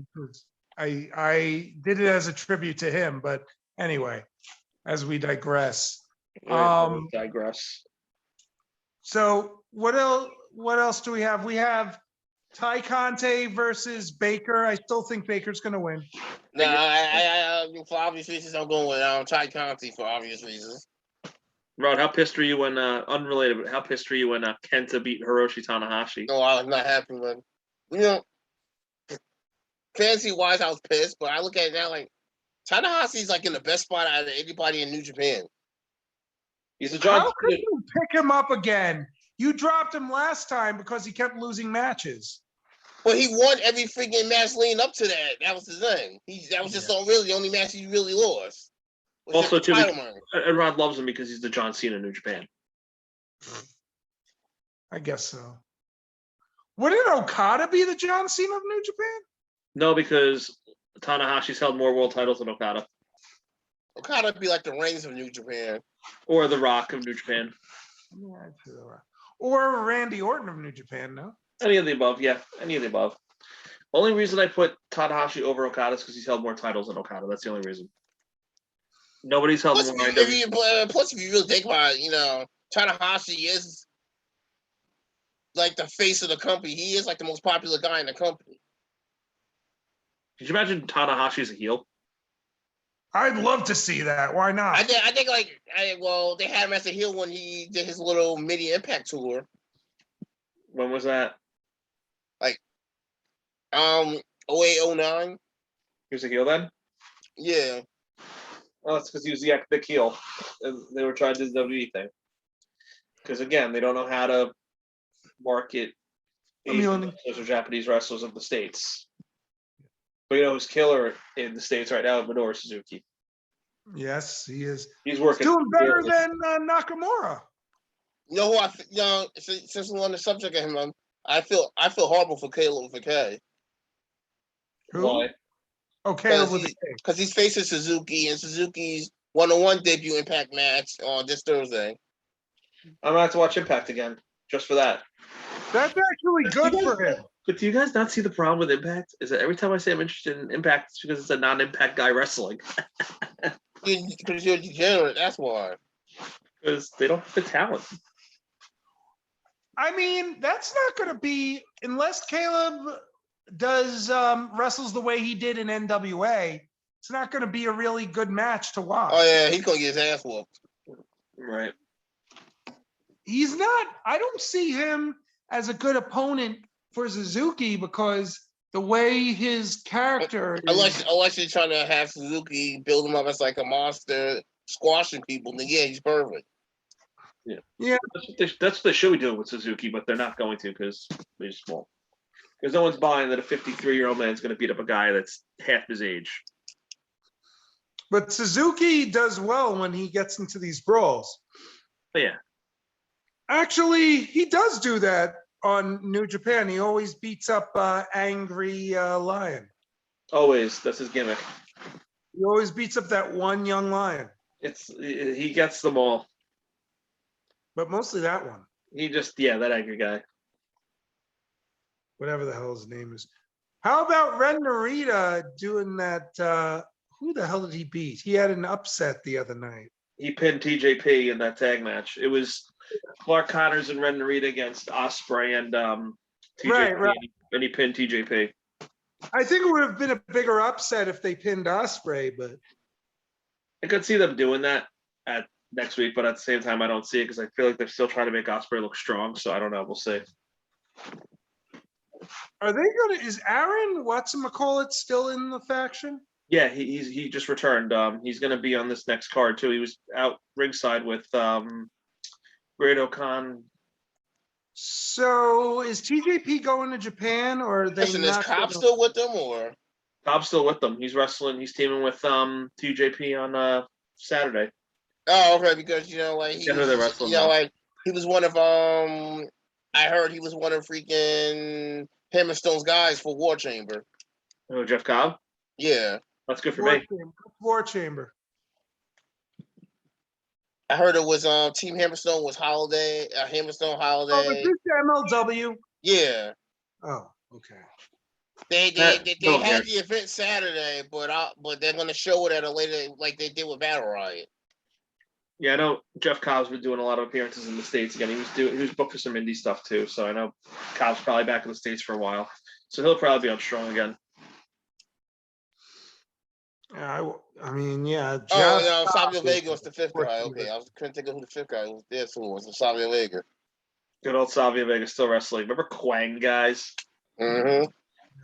I did it as a tribute to him. But anyway, as we digress. We'll digress. So what else? What else do we have? We have Ty Conte versus Baker. I still think Baker's going to win. No, I for obvious reasons, I'm going with Ty Conti for obvious reasons. Rod, how pissed were you when unrelated? But how pissed were you when Kenta beat Hiroshi Tanahashi? No, I was not happy with. You know, fantasy wise, I was pissed, but I look at it now like Tanahashi's like in the best spot out of anybody in New Japan. He's a John. How could you pick him up again? You dropped him last time because he kept losing matches. But he won every freaking match leading up to that. That was the thing. That was just the only match he really lost. Also, too, and Rod loves him because he's the John Cena of New Japan. I guess so. Wouldn't Okada be the John Cena of New Japan? No, because Tanahashi's held more world titles than Okada. Okada would be like the Reigns of New Japan. Or the Rock of New Japan. Yeah, I'd say the Rock. Or Randy Orton of New Japan, no? Any of the above, yeah. Any of the above. Only reason I put Tanahashi over Okada is because he's held more titles than Okada. That's the only reason. Nobody's held Plus, more. Plus, if you really think about it, Tanahashi is like the face of the company. He is like the most popular guy in the company. Could you imagine Tanahashi's a heel? I'd love to see that. Why not? I think they had him as a heel when he did his little mini Impact tour. When was that? Like, 0809. He was a heel then? Yeah. Oh, that's because he was the big heel. And they were trying to do the WWE thing. Because again, they don't know how to market Asian wrestlers or Japanese wrestlers of the States. But who's killer in the States right now is Minoru Suzuki. Yes, he is. He's working. He's doing better than Nakamura. You know who since we're on the subject of him, I feel horrible for Caleb with a K. Who? Why? Okay, because he's facing Suzuki, and Suzuki's one-on-one debut Impact match on this Thursday. I'm gonna have to watch Impact again just for that. That's actually good for him. But do you guys not see the problem with Impact? Is that every time I say I'm interested in Impact, it's because it's a non-Impact guy wrestling. Because you're degenerate, that's why. Because they don't have the talent. I mean, that's not going to be, unless Caleb does wrestles the way he did in NWA, it's not going to be a really good match to watch. Oh, yeah, he's going to get his ass whooped. Right. He's not, I don't see him as a good opponent for Suzuki because the way his character unless you're trying to have Suzuki build him up as like a monster squashing people, then yeah, he's perfect. Yeah. That's what they should be doing with Suzuki, but they're not going to because they're small. Because no one's buying that a 53-year-old man's going to beat up a guy that's half his age. But Suzuki does well when he gets into these brawls. But yeah. Actually, he does do that on New Japan. He always beats up Angry Lion. Always. That's his gimmick. He always beats up that one young lion. He gets them all. But mostly that one. That angry guy. Whatever the hell his name is. How about Ren Narita doing that? Who the hell did he beat? He had an upset the other night. He pinned TJP in that tag match. It was Clark Connors and Ren Narita against Ospreay and TJP. Right. And he pinned TJP. I think it would have been a bigger upset if they pinned Ospreay, but I could see them doing that at next week, but at the same time, I don't see it because I feel like they're still trying to make Ospreay look strong. So I don't know. We'll see. are they going to? Is Aaron whatchamacallit still in the faction? Yeah, he just returned. He's going to be on this next card too. He was out ringside with Great O'Con. So is TJP going to Japan, or are they? Listen, is Cobb still with them, or Cobb's still with them? He's wrestling. He's teaming with TJP on Saturday. Oh, okay, because he was one of I heard he was one of freaking Hammerstone's guys for War Chamber. Oh, Jeff Cobb? Yeah. That's good for me. War Chamber. I heard it was Team Hammerstone was Holiday, Hammerstone Holiday. Oh, is this MLW? Yeah. Oh, okay. They No one had cares. the event Saturday, but they're gonna show it at a later, like they did with Battle Riot. Yeah, I know Jeff Cobb's been doing a lot of appearances in the States again. He was booked for some indie stuff too. So I know Cobb's probably back in the States for a while. So he'll probably be on Strong again. Yeah, I mean, yeah. Oh, Jeff no, Savio Cobb is Vega was the fifth guy. Okay, I couldn't think of who the fifth guy was there. So it was Savio Vega. Good old Savio Vega still wrestling. Remember Quang, guys? Mm-hmm.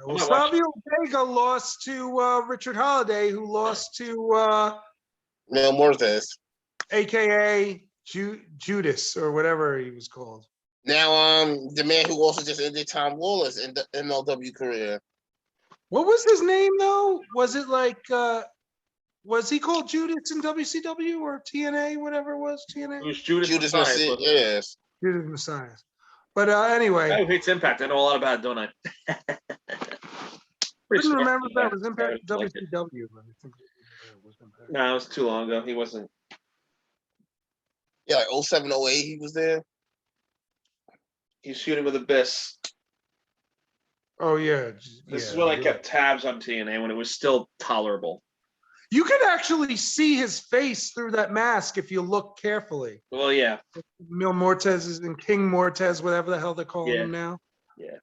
Well, I'm not watching. Savio Vega lost to Richard Holiday, who lost to Mil Muertes. AKA Judas or whatever he was called. Now, the man who also just ended Tom Lawless in the MLW career. What was his name though? Was it like was he called Judas in WCW or TNA, whatever it was, It TNA? was Judas Judas Messiah. Messiah, yes. Judas Messiah. But anyway, Guy who hates Impact. I know a lot about it, don't I? Pretty couldn't smart remember if guy. that was Impact I like it. WCW, but I think it was Impact. No, it was too long ago. He wasn't. Yeah, like 07, 08, he was there. He's shooting with Abyss. Oh yeah, This is yeah. when I kept tabs on TNA when it was still tolerable. You could actually see his face through that mask if you look carefully. Well, yeah, Mil Mortez is in King Mortez, whatever the hell they're calling Yeah. him now. yeah.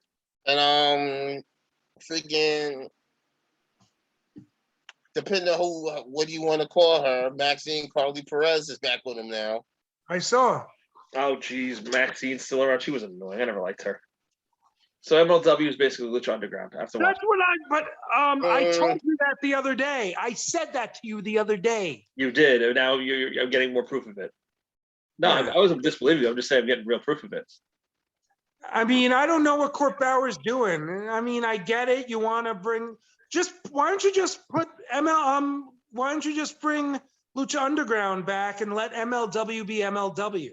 And freaking, depending on what do you want to call her, Maxine Carly Perez is back with him now. I saw. Oh, geez, Maxine's still around. She was annoying. I never liked her. So MLW is basically Lucha Underground. I have to watch. That's what I Mm. told you that the other day. I said that to you the other day. You did, and now I'm getting more proof of it. No, Yeah. I wasn't disbelieving you. I'm just saying I'm getting real proof of it. I mean, I don't know what Court Bauer's doing. I mean, I get it. You want to bring why don't you just put why don't you just bring Lucha Underground back and let MLW be MLW?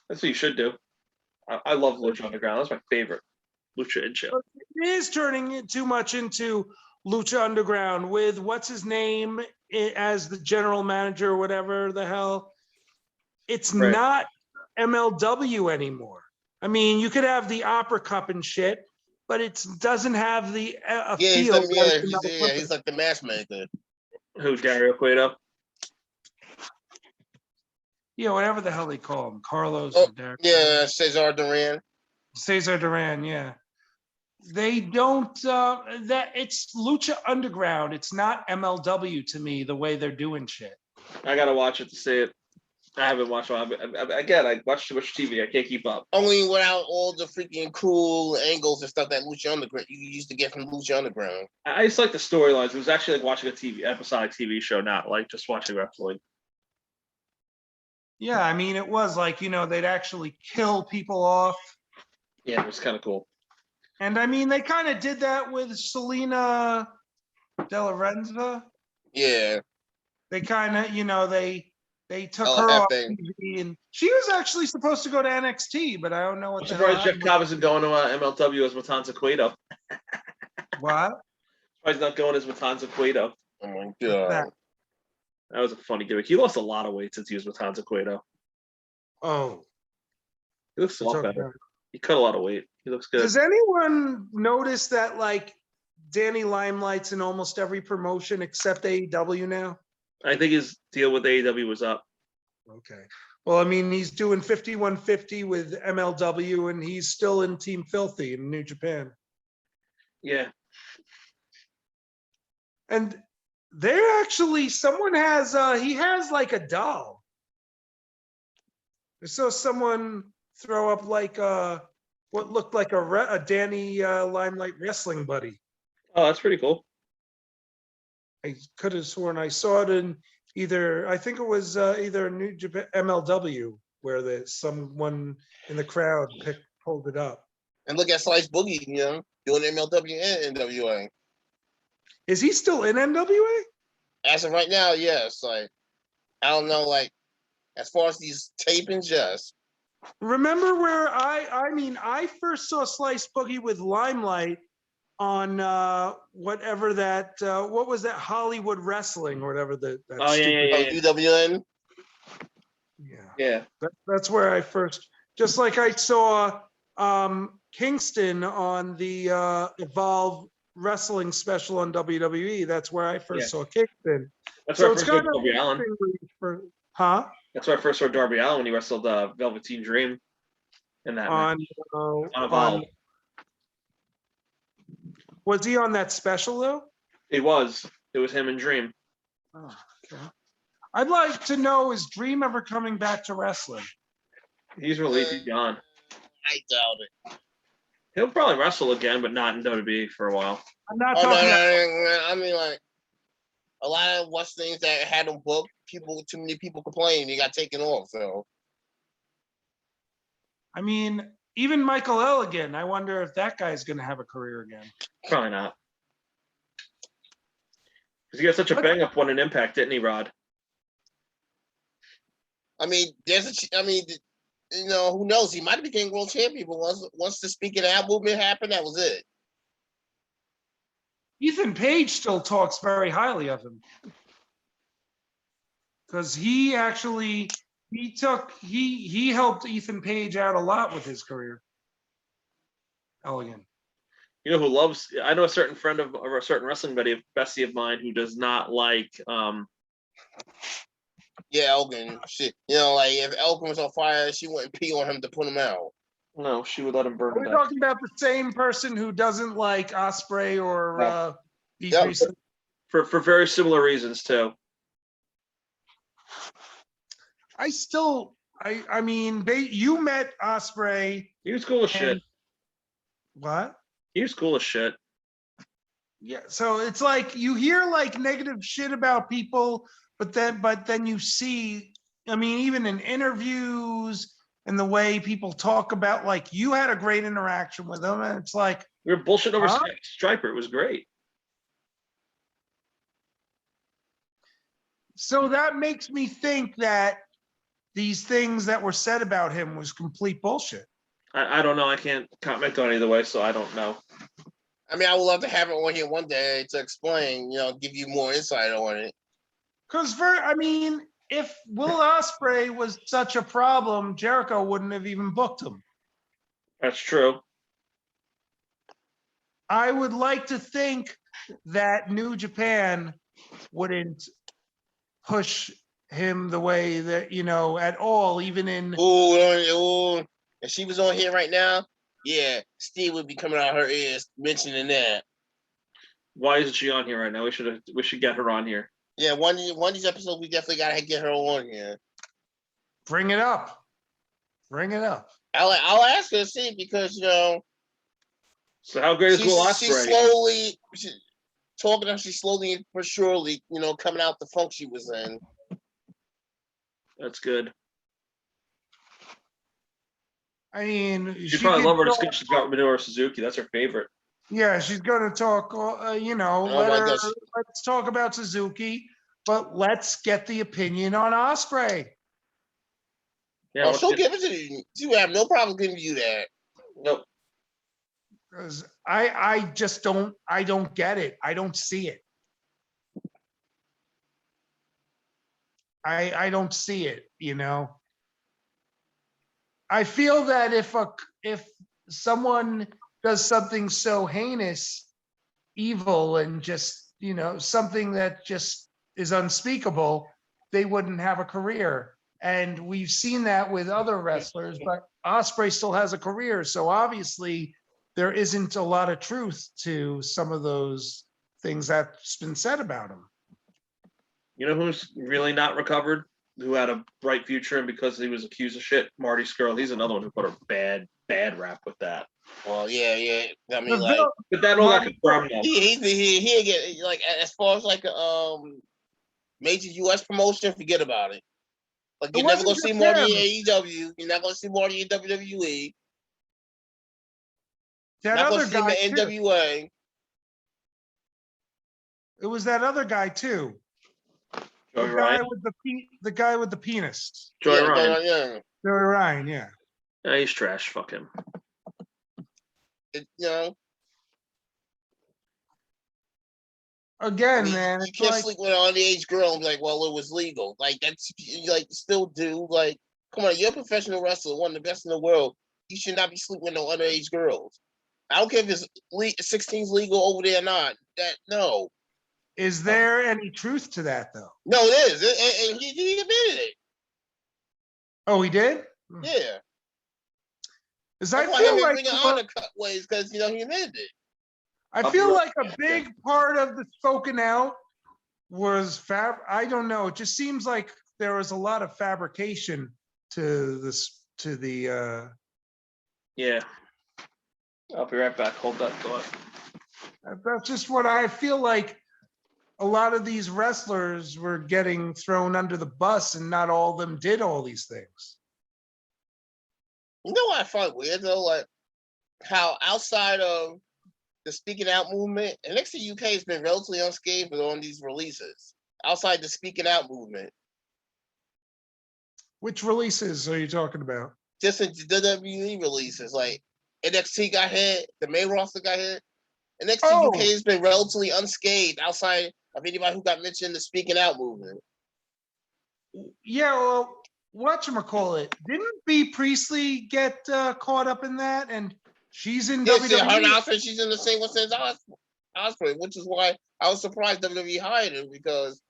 That's what you should do. I love Lucha Underground. That's my favorite. Lucha in show. It is turning it too much into Lucha Underground with what's his name as the general manager or whatever the hell. It's Right. not MLW anymore. I mean, you could have the Opera Cup and shit, but it doesn't have the Yeah, feel. he's like the matchmaker. Who, Dario Cueto? Yeah, whatever the hell they call him, Carlos Oh, or Derek. Yeah, Cesar Duran. Cesar Duran. Yeah, they don't. That it's Lucha Underground. It's not MLW to me. The way they're doing shit. I gotta watch it to see it. I haven't watched it. Again, I watch too much TV. I can't keep up. Only without all the freaking cool angles and stuff that Lucha Underground you used to get from Lucha Underground. I just like the storylines. It was actually like watching a episodic TV show, not like just watching wrestling. Yeah, I mean, it was like they'd actually kill people off. Yeah, it was kind of cool. And I mean, they kind of did that with Selena De La Renza. Yeah. They kind of, they took Oh, her that off thing. TV, and she was actually supposed to go to NXT, but I don't know what I'm the surprised hell Jeff happened. Cobb isn't going to MLW as Matanza Cueto. What? Surprised he's not going as Matanza Cueto. Oh my god. That was a funny gimmick. He lost a lot of weight since he was Matanza Cueto. Oh, He looks a lot talking better. about- He cut a lot of weight. He looks good. Does anyone notice that like Danny Limelight's in almost every promotion except AEW now? I think his deal with AEW was up. Okay. Well, I mean, he's doing 5150 with MLW, and he's still in Team Filthy in New Japan. Yeah. And they're actually, someone has, he has like a doll. I saw someone throw up like what looked like a Danny Limelight wrestling buddy. Oh, that's pretty cool. I could have sworn I saw it in I think it was either New Japan MLW where someone in the crowd pulled it up. And look at Slice Boogie, doing MLW and NWA. Is he still in NWA? As of right now, yes. Like, I don't know, like, as far as these tapings, yes. Remember where I first saw Slice Boogie with Limelight on whatever that what was that Hollywood Wrestling or whatever that Oh, yeah. UWN. yeah. Yeah. That's where I first, just like I saw Kingston on the Evolve Wrestling special on WWE. That's where I first saw Kingston. That's So where I it's first saw kind of Darby Allin. for, huh? That's where I first saw Darby Allin when he wrestled Velveteen Dream in that match. On Evolve. Was he on that special though? It was him and Dream. Oh, okay. I'd like to know, is Dream ever coming back to wrestling? He's released. He's gone. I doubt it. He'll probably wrestle again, but not in WWE for a while. I'm not Oh, talking about. no. I mean, like, a lot of what's things that had them booked, too many people complained. They got taken off. So, I mean, even Michael Elgin. I wonder if that guy's going to have a career again. Probably not. Because he got such a bang up one in Impact, didn't he, Rod? I mean, you know, who knows? He might have became world champion, but once the speaking out movement happened, that was it. Ethan Page still talks very highly of him because he actually he helped Ethan Page out a lot with his career. Elgin. You know who loves? I know a certain friend of or a certain wrestling buddy, bestie of mine, who does not like. Yeah, Elgin. Shit, you know, like if Elgin was on fire, she wouldn't pee on him to put him out. No, she would let him burn. Are we talking about the same person who doesn't like Ospreay or Beatrice? For very similar reasons too. I mean, you met Ospreay. He was cool as shit. What? He was cool as shit. Yeah, so it's like you hear like negative shit about people, but then you see, I mean, even in interviews and the way people talk about, like, you had a great interaction with them, and it's like We were bullshitting over Striper. It was great. So that makes me think that these things that were said about him was complete bullshit. I don't know. I can't comment on either way, so I don't know. I mean, I would love to have it on here one day to explain, you know, give you more insight on it. Because I mean, if Will Ospreay was such a problem, Jericho wouldn't have even booked him. That's true. I would like to think that New Japan wouldn't push him the way that, you know, at all, even in. Ooh. If she was on here right now, yeah, Steve would be coming out her ears mentioning that. Why isn't she on here right now? We should get her on here. Yeah, one of these episodes we definitely gotta get her on here. Bring it up. I'll ask her to see, because, you know. So how great is Will Ospreay? She's slowly but surely, you know, coming out the funk she was in. That's good. I mean, she probably love her discussions about Minoru Suzuki. That's her favorite. Yeah, she's going to talk, you know, let's talk about Suzuki, but let's get the opinion on Ospreay. Yeah, she'll give it to you. You have no problem giving you that. Nope. Because I just don't get it. I don't see it. I don't see it, you know. I feel that if someone does something so heinous, evil, and just, you know, something that just is unspeakable, they wouldn't have a career. And we've seen that with other wrestlers, but Ospreay still has a career. So obviously there isn't a lot of truth to some of those things that's been said about him. You know who's really not recovered? Who had a bright future, and because he was accused of shit, Marty Scurll. He's another one who put a bad rap with that. Well, yeah. I mean, like, but that all got confirmed. He get, like, as far as like major U.S. promotion, forget about it. Like, you're never gonna see Marty in AEW. You're not gonna see Marty in WWE. That not other gonna guy see him in NWA. It was that other guy too. Joey Ryan? The guy with the penis. Joey Ryan. Joey Ryan, yeah. Yeah, he's trash. Fuck him. You know. Again, I mean, man, you can't sleep with an underage girl and be like, well, it was legal. Like, that's, like, still do. Like, come on, you're a professional wrestler, one of the best in the world. you should not be sleeping with no underage girls. I don't care if it's 16's legal over there or not. No. Is there any truth to that though? No, it is. And he admitted it. Oh, he did? Yeah. Because I That's why him feel and like Ring of Honor cut ways, because he admitted it. I feel like a big part of the spoken out was I don't know. It just seems like there was a lot of fabrication to this, to the, Yeah. I'll be right back. Hold that thought. that's just what I feel like. A lot of these wrestlers were getting thrown under the bus and not all of them did all these things. You know what I find weird though? Like how outside of the speaking out movement, NXT UK has been relatively unscathed on these releases. Outside the speaking out movement. Which releases are you talking about? Just in the WWE releases, like NXT got hit, the main roster got hit. NXT UK has been relatively unscathed outside of anybody who got mentioned in the speaking out movement. Yeah, well, whatchamacallit, didn't B. Priestley get caught up in that? And she's in Yeah, her WWE. announcement, she's in the same one as Osprey, which is why I was surprised WWE hired her because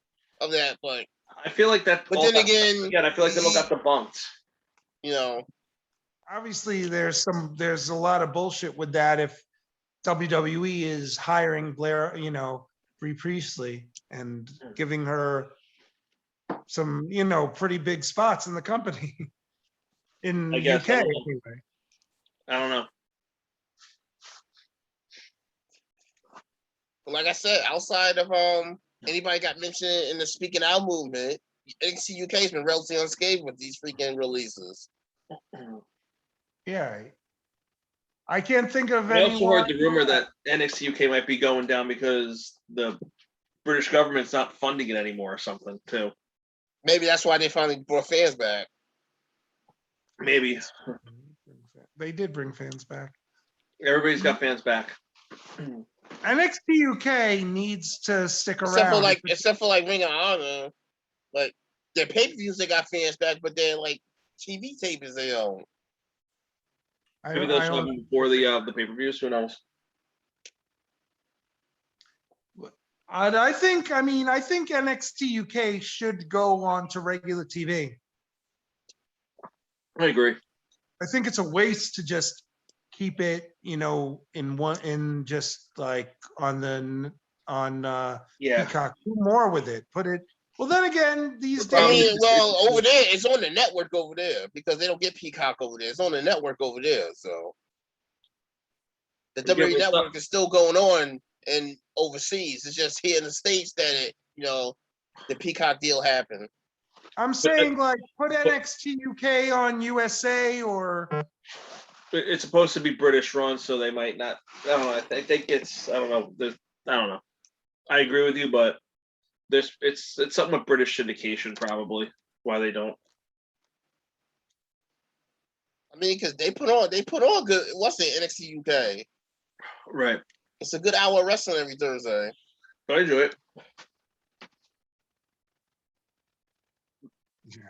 of that. But I feel like that. But then again, I feel like they all got debunked. You know, obviously there's a lot of bullshit with that if WWE is hiring Blair, Bree Priestley and giving her some, pretty big spots in the company in guess, UK anyway. I don't know. Like I said, outside of anybody got mentioned in the speaking out movement, NXT UK has been relatively unscathed with these freaking releases. Yeah. I can't think of I anyone. also heard the rumor that NXT UK might be going down because the British government's not funding it anymore or something too. Maybe that's why they finally brought fans back. Maybe. They did bring fans back. Everybody's got fans back. NXT UK needs to stick around. Except for Ring of Honor, like their pay-per-views they got fans back, but they're like TV tapings they own. Maybe they'll show them before the pay-per-views. Who knows? I think NXT UK should go on to regular TV. I agree. I think it's a waste to just keep it, in just like on Peacock. Do more with it. Put it. Well, then again, these days. Over there, it's on the network over there because they don't get Peacock over there. It's on the network over there, so the WWE network is still going on and overseas. It's just here in the States that the Peacock deal happened. I'm saying put NXT UK on USA or. It's supposed to be British run, so they might not. I don't know. I think it's. I don't know. I don't know. I agree with you, but it's something with British syndication probably why they don't. I mean, because they put on good. What's it? NXT UK. Right. It's a good hour of wrestling every Thursday. I enjoy it.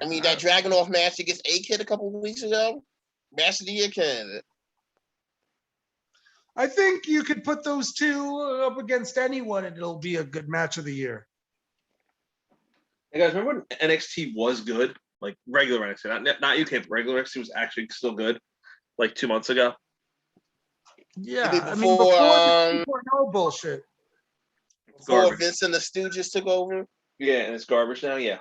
I mean, that Dragunov match against A-Kid a couple of weeks ago, match of the year candidate. I think you could put those two up against anyone and it'll be a good match of the year. Hey guys, remember when NXT was good? Like regular NXT, not UK, but regular NXT was actually still good, like 2 months ago. Yeah, before the 2.0 bullshit. Before Vince and the Stooges took over. Yeah, and it's garbage now. Yeah.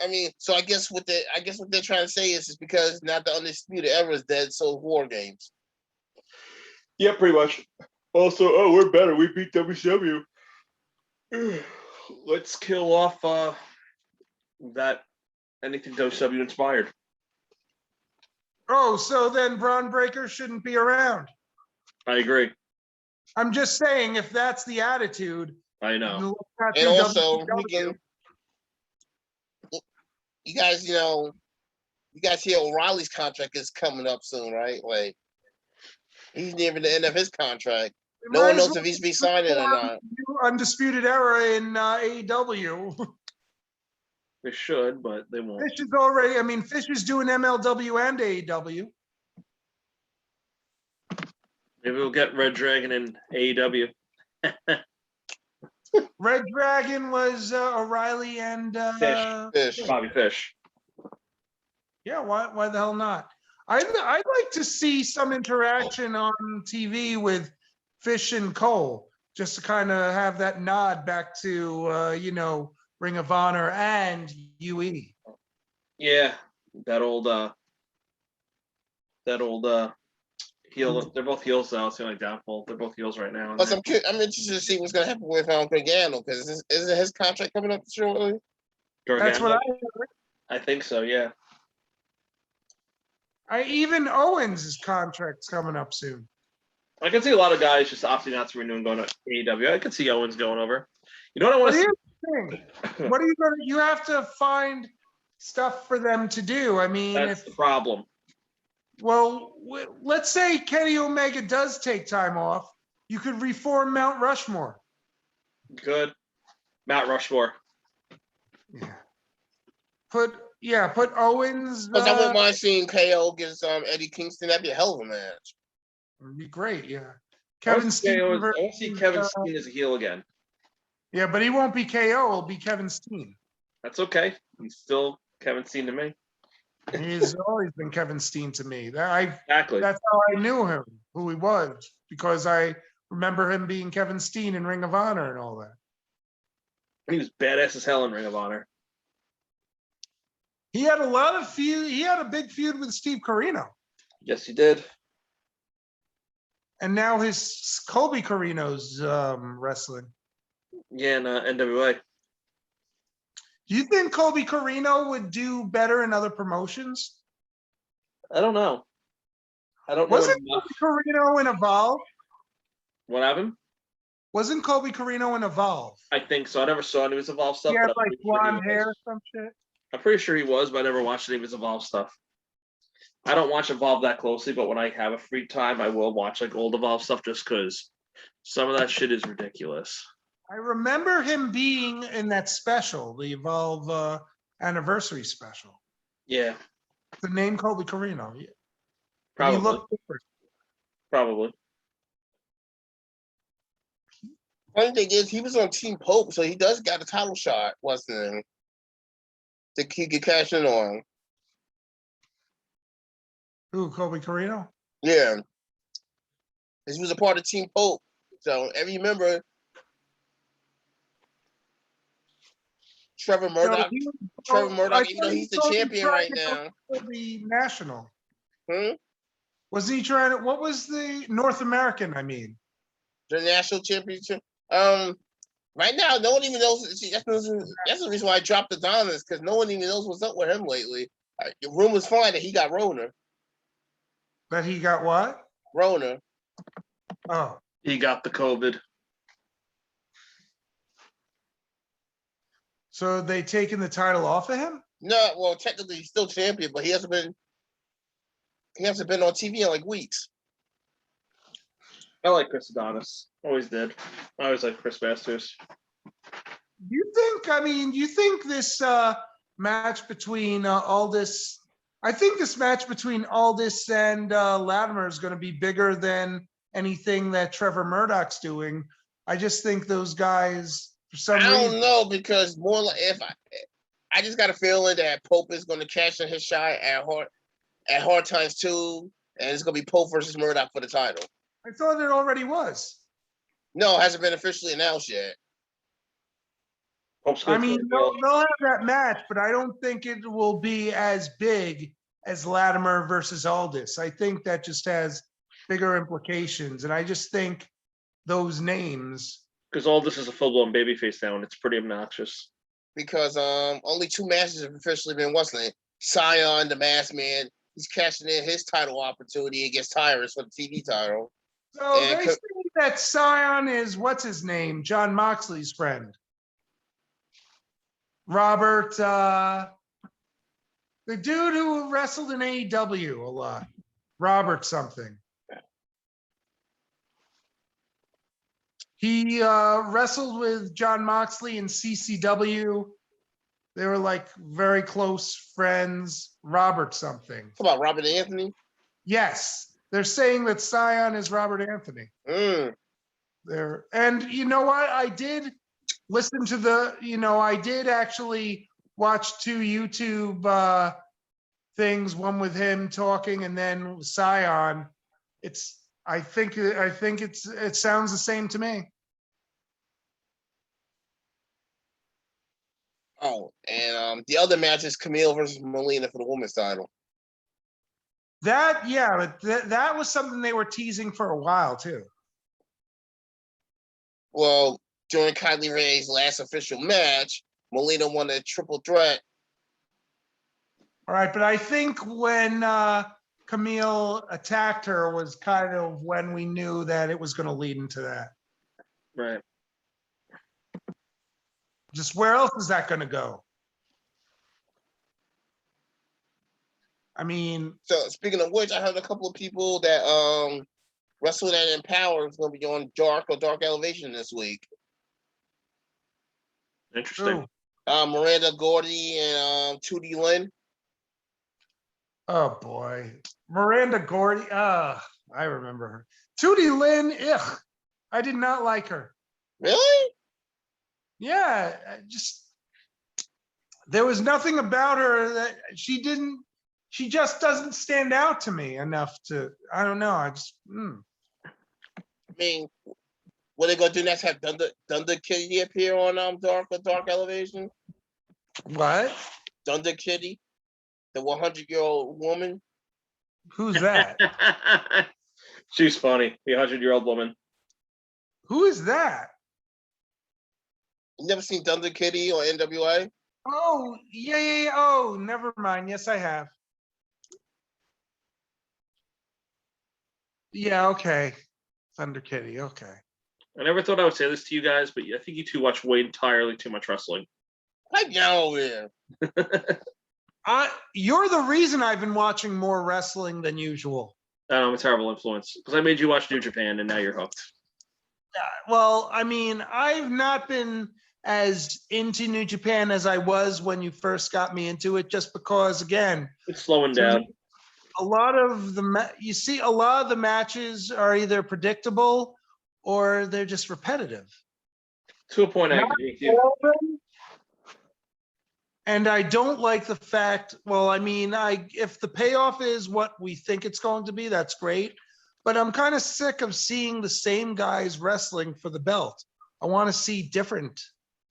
I mean, so I guess what they're trying to say is because not the Undisputed Era is dead, so War Games. Yeah, pretty much. Also, we're better. We beat WCW. Let's kill off that anything WCW inspired. Oh, so then Braun Breaker shouldn't be around. I agree. I'm just saying, if that's the attitude. I know. And also, you guys hear O'Reilly's contract is coming up soon, right? Like, he's nearing the end of his contract. No one knows if he's be signing or not. Undisputed Era in AEW. They should, but they won't. Fish is doing MLW and AEW. Maybe we'll get Red Dragon in AEW. Red Dragon was O'Reilly and Fish. Bobby Fish. yeah, why the hell not? I'd like to see some interaction on TV with Fish and Cole, just to kind of have that nod back to Ring of Honor and UE. Yeah, that old heel. They're both heels now. It's the only downfall. They're both heels right now. Plus, I'm interested to see what's going to happen with Gargano, because isn't his contract coming up shortly? That's what I think so. Yeah. even Owens' contract's coming up soon. I can see a lot of guys just opting out to renew and going to AEW. I could see Owens going over. You know what I want But to see? here's the thing. What are you going to? You have to find stuff for them to do. I mean, That's the problem. Well, let's say Kenny Omega does take time off. You could reform Mount Rushmore. Good. Mount Rushmore. Yeah. Put Owens. Because I wouldn't mind seeing KO against Eddie Kingston. That'd be a hell of a match. It'd be great. Yeah. I want Kevin to Steen. see Kevin Steen as a heel again. Yeah, but he won't be KO. It'll be Kevin Steen. That's okay. He's still Kevin Steen to me. He's always been Kevin Steen to me. Exactly. That's how I knew him, who he was, because I remember him being Kevin Steen in Ring of Honor and all that. He was badass as hell in Ring of Honor. He had a lot of feud. He had a big feud with Steve Corino. Yes, he did. And now his Colby Corino's wrestling. Yeah, in NWA. Do you think Colby Corino would do better in other promotions? I don't know. I don't know. Wasn't Colby Corino in Evolve? What happened? Wasn't Colby Corino in Evolve? I think so. I never saw any of his Evolve stuff. He had but I'm like pretty sure he blonde hair was. or some shit. I'm pretty sure he was, but I never watched any of his Evolve stuff. I don't watch Evolve that closely, but when I have a free time, I will watch like old Evolve stuff just because some of that shit is ridiculous. I remember him being in that special, the Evolve anniversary special. Yeah, The name Colby Corino. Yeah. probably. He looked different. Probably. Funny thing is, he was on Team Pope, so he does got a title shot, wasn't he? That he could cash in on. Who, Colby Corino? Yeah. He was a part of Team Pope. So every member, Trevor Murdoch, even though he's the champion right now. The national. Hmm? Was he trying to, what was the North American, I mean? The national championship. Right now, no one even knows. See, that's the reason why I dropped the Adonis, because no one even knows what's up with him lately. The rumors flying that he got Rona. That he got what? Rona. Oh. He got the COVID. So they taken the title off of him? No, well, technically he's still champion, but he hasn't been on TV in like weeks. I like Chris Adonis. Always did. I always like Chris Masters. Do you think this match between Aldis, I think this match between Aldis and Latimer is going to be bigger than anything that Trevor Murdoch's doing. I just think those guys, for some reason. I don't know, because more like I just got a feeling that Pope is going to cash in his shot at Hard Times 2, and it's going to be Pope versus Murdoch for the title. I thought it already was. No, it hasn't been officially announced yet. I mean, they'll have that match, but I don't think it will be as big as Latimer versus Aldis. I think that just has bigger implications, and I just think those names. Because Aldis is a full-blown babyface now, and it's pretty obnoxious. Because only 2 matches have officially been wrestling. Scion, the Masked Man, he's cashing in his title opportunity against Tyrus for the TV title. So they say that Scion is, what's his name? John Moxley's friend. Robert, the dude who wrestled in AEW a lot. Robert something. He wrestled with John Moxley in CCW. They were like very close friends. Robert something. What about Robert Anthony? Yes. They're saying that Scion is Robert Anthony. There, and you know what? I did listen to I did actually watch 2 YouTube things, one with him talking and then Scion. I think it sounds the same to me. Oh, and the other match is Camille versus Melina for the women's title. But that was something they were teasing for a while too. Well, during Kylie Rae's last official match, Melina won a triple threat. All right, but I think when Camille attacked her was kind of when we knew that it was going to lead into that. Right. Just where else is that going to go? I mean, So speaking of which, I heard a couple of people that wrestled at Empower is going to be on Dark or Dark Elevation this week. Interesting. Miranda Gordy and Tootie Lynn. oh boy, Miranda Gordy. I remember her. Tootie Lynn. Ugh, I did not like her. Really? Yeah, there was nothing about her that she just doesn't stand out to me enough to, I don't know. I mean, what they gonna do next? Have Thunder Kitty appear on Dark or Dark Elevation? What? Thunder Kitty, the 100-year-old woman. Who's that? She's funny. The 100-year-old woman. Who is that? You never seen Thunder Kitty or NWA? Oh, yeah. Oh, never mind. Yes, I have. Yeah, okay. Thunder Kitty, okay. I never thought I would say this to you guys, but I think you two watch way entirely too much wrestling. I know, yeah. You're the reason I've been watching more wrestling than usual. I'm a terrible influence because I made you watch New Japan and now you're hooked. Well, I mean, I've not been as into New Japan as I was when you first got me into it, just because, again, it's slowing down. A lot of the matches are either predictable or they're just repetitive. To a point, I agree with you. And I don't like the fact, well, I mean, if the payoff is what we think it's going to be, that's great. But I'm kind of sick of seeing the same guys wrestling for the belt. I want to see different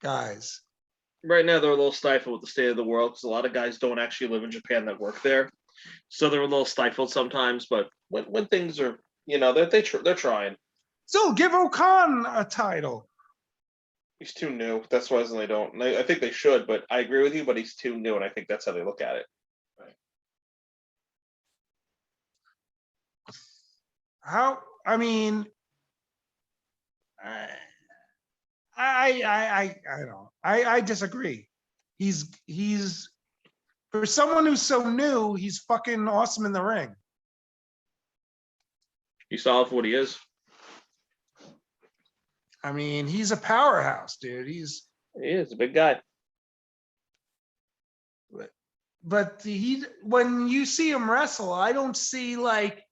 guys. Right now, they're a little stifled with the state of the world because a lot of guys don't actually live in Japan that work there. So they're a little stifled sometimes. But when things are, they're trying. Still, give Okan a title. He's too new. That's why they don't. I think they should, but I agree with you. But he's too new, and I think that's how they look at it. Right. I mean, I disagree. He's for someone who's so new, he's fucking awesome in the ring. He's solid for what he is. I mean, he's a powerhouse, dude. He is a big guy. But when you see him wrestle, I don't see like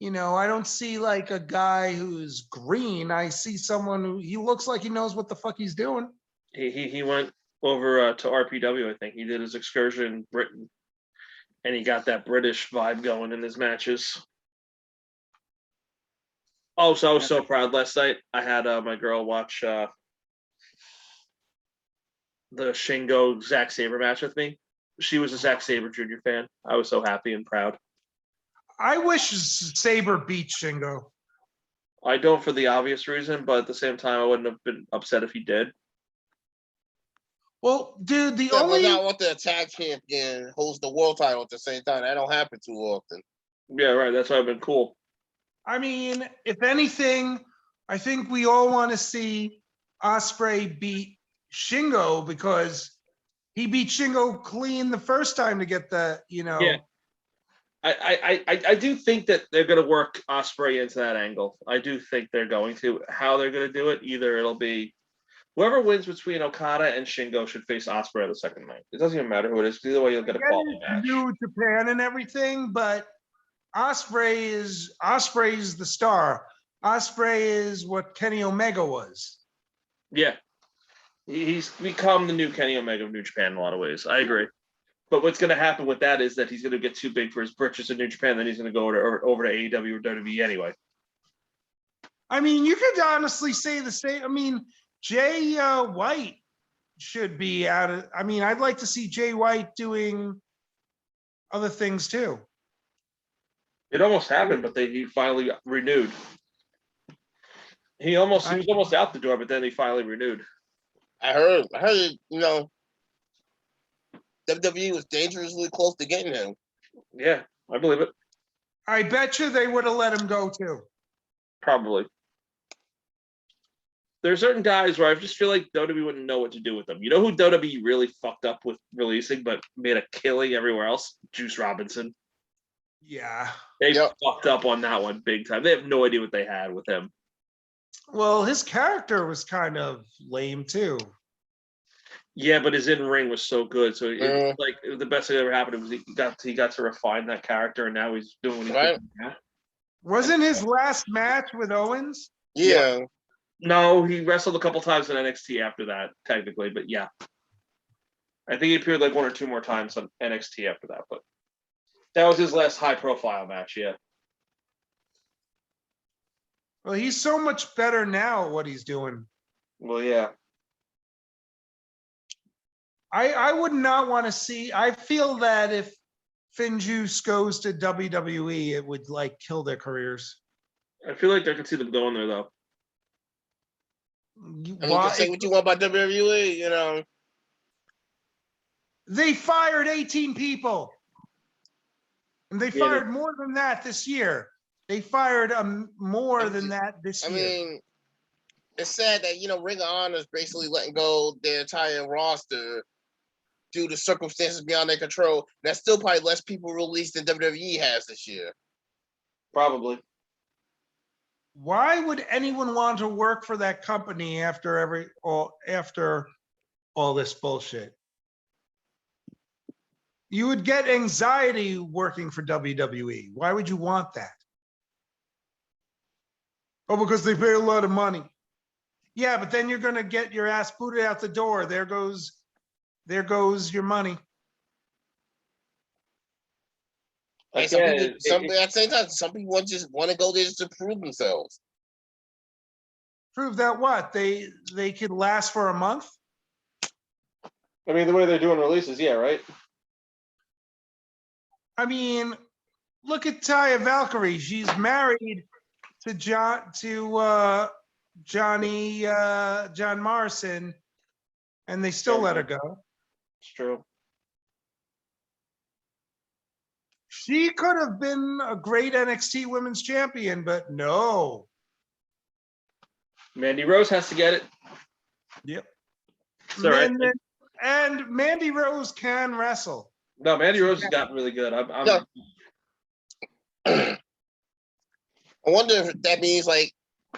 a guy who's green. I see someone he looks like he knows what the fuck he's doing. He went over to RPW, I think. He did his excursion in Britain, and he got that British vibe going in his matches. Oh, so I was so proud last night. I had my girl watch the Shingo Zack Sabre match with me. She was a Zack Sabre Jr. fan. I was so happy and proud. I wish Sabre beat Shingo. I don't for the obvious reason, but at the same time, I wouldn't have been upset if he did. Well, dude, but not want the tag champion holds the world title at the same time. That don't happen too often. Yeah, right. That's why I've been cool. I mean, if anything, I think we all want to see Ospreay beat Shingo because he beat Shingo clean the first time to get the, Yeah. I do think that they're going to work Ospreay into that angle. I do think they're going to. How they're going to do it, either it'll be whoever wins between Okada and Shingo should face Ospreay the second night. It doesn't even matter who it is. Either way, you'll get a quality match. New Japan and everything, but Osprey's the star. Osprey is what Kenny Omega was. Yeah, he's become the new Kenny Omega of New Japan in a lot of ways. I agree. But what's going to happen with that is that he's going to get too big for his britches in New Japan. Then he's going to go over to AEW or WWE anyway. I mean, you could honestly say the same. I mean, Jay White should be out of. I mean, I'd like to see Jay White doing other things too. It almost happened, but he finally renewed. He was almost out the door, but then he finally renewed. I heard, WWE was dangerously close to getting him. Yeah, I believe it. I bet you they would have let him go too. Probably. There are certain guys where I just feel like WWE wouldn't know what to do with them. You know who WWE really fucked up with releasing, but made a killing everywhere else? Juice Robinson. Yeah. They fucked up on that one big time. They have no idea what they had with him. Well, his character was kind of lame too. Yeah, but his in-ring was so good. So it was the best thing that ever happened was he got to refine that character, and now he's doing what he's doing now. Wasn't his last match with Owens? Yeah. No, he wrestled a couple times in NXT after that, technically, but yeah. I think he appeared like one or two more times on NXT after that, but that was his last high-profile match, yeah. Well, he's so much better now at what he's doing. Well, yeah. I would not want to see. I feel that if Finjuice goes to WWE, it would like kill their careers. I feel like I can see them going there, though. You can say what you want about WWE, They fired 18 people. And they fired more than that this year. They fired more than that this year. I mean, it's sad that, Ring of Honor is basically letting go their entire roster due to circumstances beyond their control. That's still probably less people released than WWE has this year. Probably. Why would anyone want to work for that company after all this bullshit? You would get anxiety working for WWE. Why would you want that? Oh, because they pay a lot of money. Yeah, but then you're going to get your ass booted out the door. There goes your money. Hey, at the same time, some people just want to go there just to prove themselves. Prove that what? They could last for a month? I mean, the way they're doing releases, yeah, right? I mean, look at Taya Valkyrie. She's married to John Morrison, and they still let her go. It's true. She could have been a great NXT Women's Champion, but no. Mandy Rose has to get it. Yep. Sorry. And Mandy Rose can wrestle. No, Mandy Rose has gotten really good. I wonder if that means like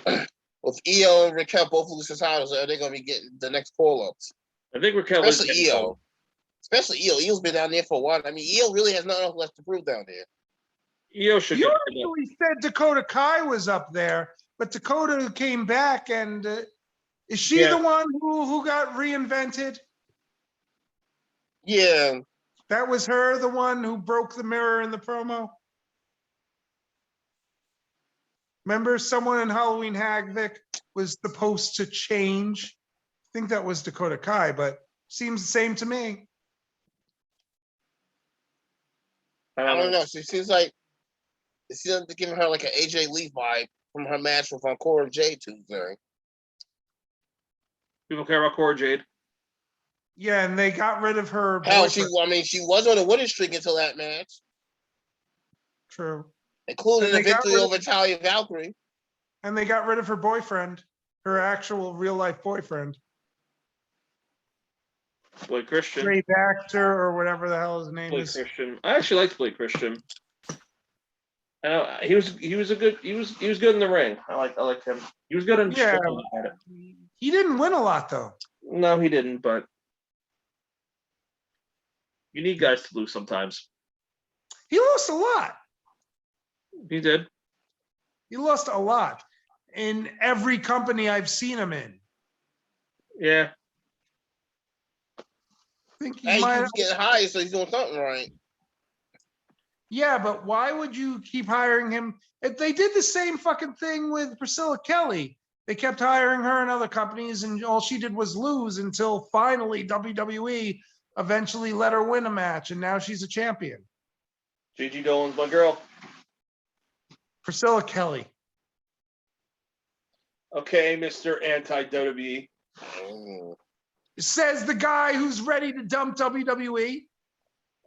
with Io and Raquel both lose their titles, are they going to be getting the next call-ups? I think Raquel especially Io. Especially Io. Io's been down there for a while. I mean, Io really has nothing else left to prove down there. Io should. You actually said Dakota Kai was up there, but Dakota came back, and is she the one who got reinvented? Yeah. That was her, the one who broke the mirror in the promo? Remember, someone in Halloween Havoc was supposed to change? I think that was Dakota Kai, but seems the same to me. I don't know. She seems like they're giving her like an AJ Lee vibe from her match with Cora Jade Tuesday. People care about Cora Jade. Yeah, and they got rid of her. Hell, she was on a winning streak until that match. True. Including the victory over Talia Valkyrie. And they got rid of her boyfriend, her actual real life boyfriend. Blake Christian. Ray Baxter or whatever the hell his name is. Blake Christian. I actually liked Blake Christian. I know he was good in the ring. I like him. He was good in He didn't win a lot though. No, he didn't, but you need guys to lose sometimes. He lost a lot. He did. He lost a lot in every company I've seen him in. Yeah. I think he Hey, might. he's getting hired, so he's doing something right. Yeah, but why would you keep hiring him? If they did the same fucking thing with Priscilla Kelly. They kept hiring her in other companies, and all she did was lose until finally WWE eventually let her win a match, and now she's a champion. Gigi Dolan's my girl. Priscilla Kelly. Okay, Mr. Anti-WWE. Says the guy who's ready to dump WWE.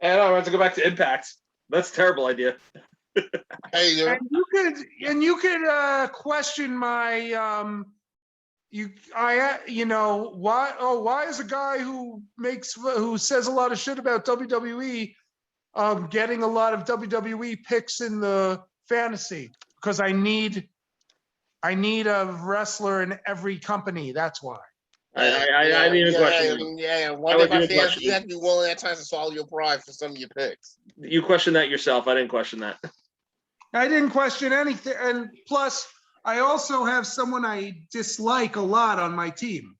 And I want to go back to Impact. That's a terrible idea. Hey, there. And you could question my why is a guy who says a lot of shit about WWE getting a lot of WWE picks in the fantasy? Because I need a wrestler in every company. That's why. I didn't even question you. Yeah. I One would thing even about fans, question you you. have to be willing at times to swallow your pride for some of your picks. You questioned that yourself. I didn't question that. I didn't question anything. And plus, I also have someone I dislike a lot on my team.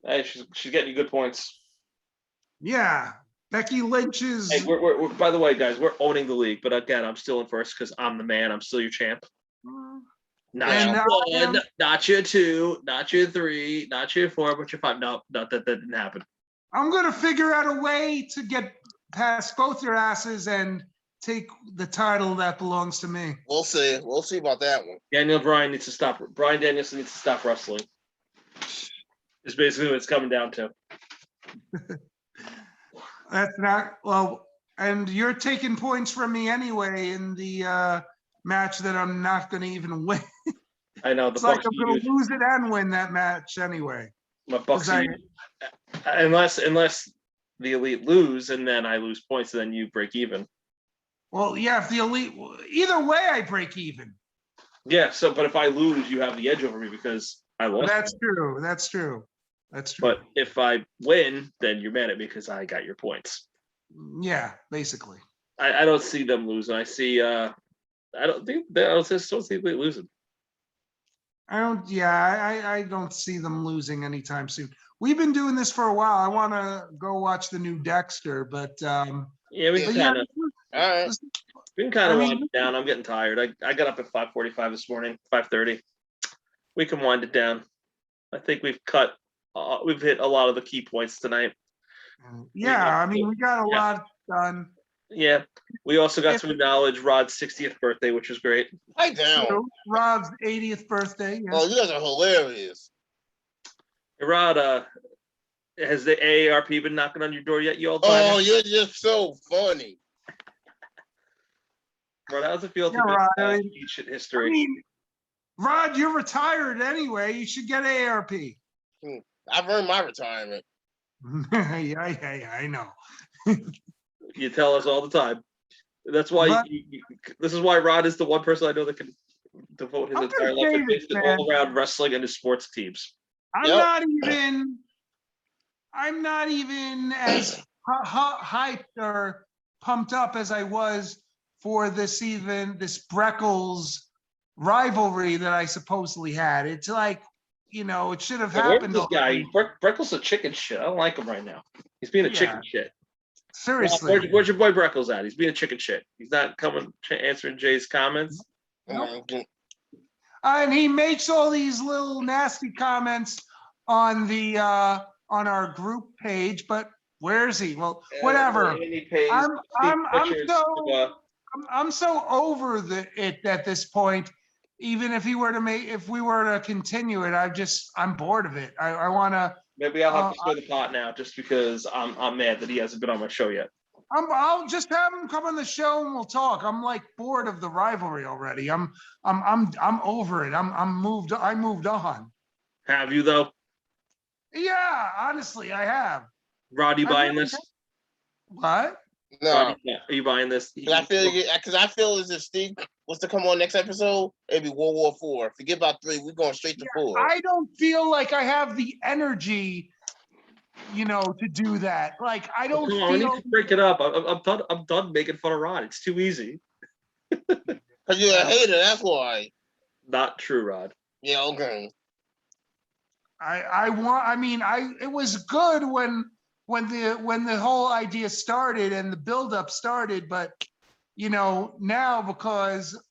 Hey, she's getting you good points. Yeah. Becky Lynch is. Hey, we're by the way, guys, we're owning the league. But again, I'm still in first because I'm the man. I'm still your champ. Not And your one, not your two, not your three, not your four, but your five. No, that didn't happen. I'm going to figure out a way to get past both your asses and take the title that belongs to me. We'll see. We'll see about that one. Daniel Bryan needs to stop. Bryan Danielson needs to stop wrestling. Is basically what it's coming down to. That's not well, and you're taking points from me anyway in the match that I'm not going to even win. I know the It's like Bucks. I'm going to lose it and win that match anyway. My Bucks. Unless the Elite lose and then I lose points and then you break even. Well, yeah, if the Elite, either way, I break even. Yeah. So, but if I lose, you have the edge over me because I lost. That's true. That's true. That's true. But if I win, then you're mad at me because I got your points. Yeah, basically. I don't see them losing. I see. I don't see Elite losing. I don't. Yeah, I don't see them losing anytime soon. We've been doing this for a while. I want to go watch the new Dexter, but yeah, we can kind of. All right. We can kind of wind it down. I'm getting tired. I got up at 5:45 this morning, 5:30. We can wind it down. I think we've hit a lot of the key points tonight. Yeah, I mean, we got a lot done. Yeah, we also got to acknowledge Rod's 60th birthday, which was great. Pipe down. Rob's 80th birthday. Yeah. Oh, you guys are hilarious. Hey, Rod, has the AARP been knocking on your door yet? You all time? Oh, you're just so funny. Rod, how's it feel to Rod, be ancient history? I mean, Rod, you're retired anyway. You should get AARP. I've earned my retirement. yeah, I know. You tell us all the time. That's why this is why Rod is the one person I know that can devote his entire life to basically all around wrestling and his sports teams. I'm not even as hyped or pumped up as I was for this Breckles rivalry that I supposedly had. It's like, it should have happened. Where's this guy? Breckles a chicken shit. I don't like him right now. He's being a chicken shit. Seriously. Where's your boy Breckles at? He's being a chicken shit. He's not coming answering Jay's comments. Nope. And he makes all these little nasty comments on the on our group page, but where is he? Well, whatever. I'm so over it at this point. Even if we were to continue it, I'm bored of it. I want to. Maybe I'll have to stir the pot now, just because I'm mad that he hasn't been on my show yet. I'll just have him come on the show and we'll talk. I'm like bored of the rivalry already. I'm over it. I moved on. Have you though? Yeah, honestly, I have. Rod, you buying this? What? No. Rod, are you buying this? Because I feel as if Steve was to come on next episode, it'd be World War IV. Forget about 3. We're going straight to 4. I don't feel like I have the energy, to do that. Like I don't Come on, we need to break it up. I'm done making fun of Rod. It's too easy. Because you're a hater, that's why. Not true, Rod. Yeah, okay. It was good when the whole idea started and the buildup started, but now because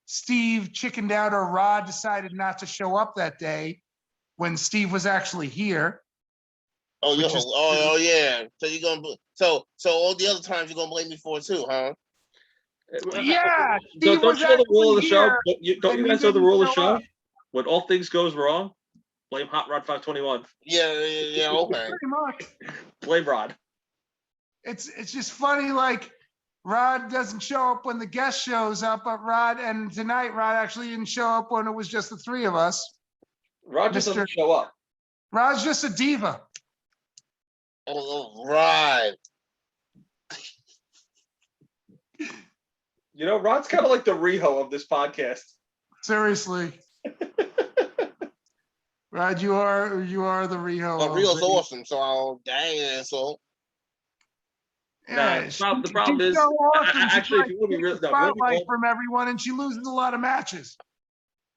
Steve chickened out or Rod decided not to show up that day when Steve was actually here. Oh, yeah. So you're gonna so all the other times you're gonna blame me for it too, huh? Yeah, Don't Steve was you know the rule of the actually show? here, Don't and you he guys know the didn't rule of the show show? up. When all things goes wrong, blame Hot Rod 521. Yeah, okay. Pretty much. Blame Rod. It's just funny, like Rod doesn't show up when the guest shows up, but tonight Rod actually didn't show up when it was just the three of us. Rod just doesn't show up. Rod's just a diva. Oh, right. Rod's kind of like the Riho of this podcast. Seriously. Rod, you are the Riho. But Rio's awesome, so I'll dang so. Yeah, the problem is, so awesome. actually, if you want to be real, spotlight from everyone, and she loses a lot of matches.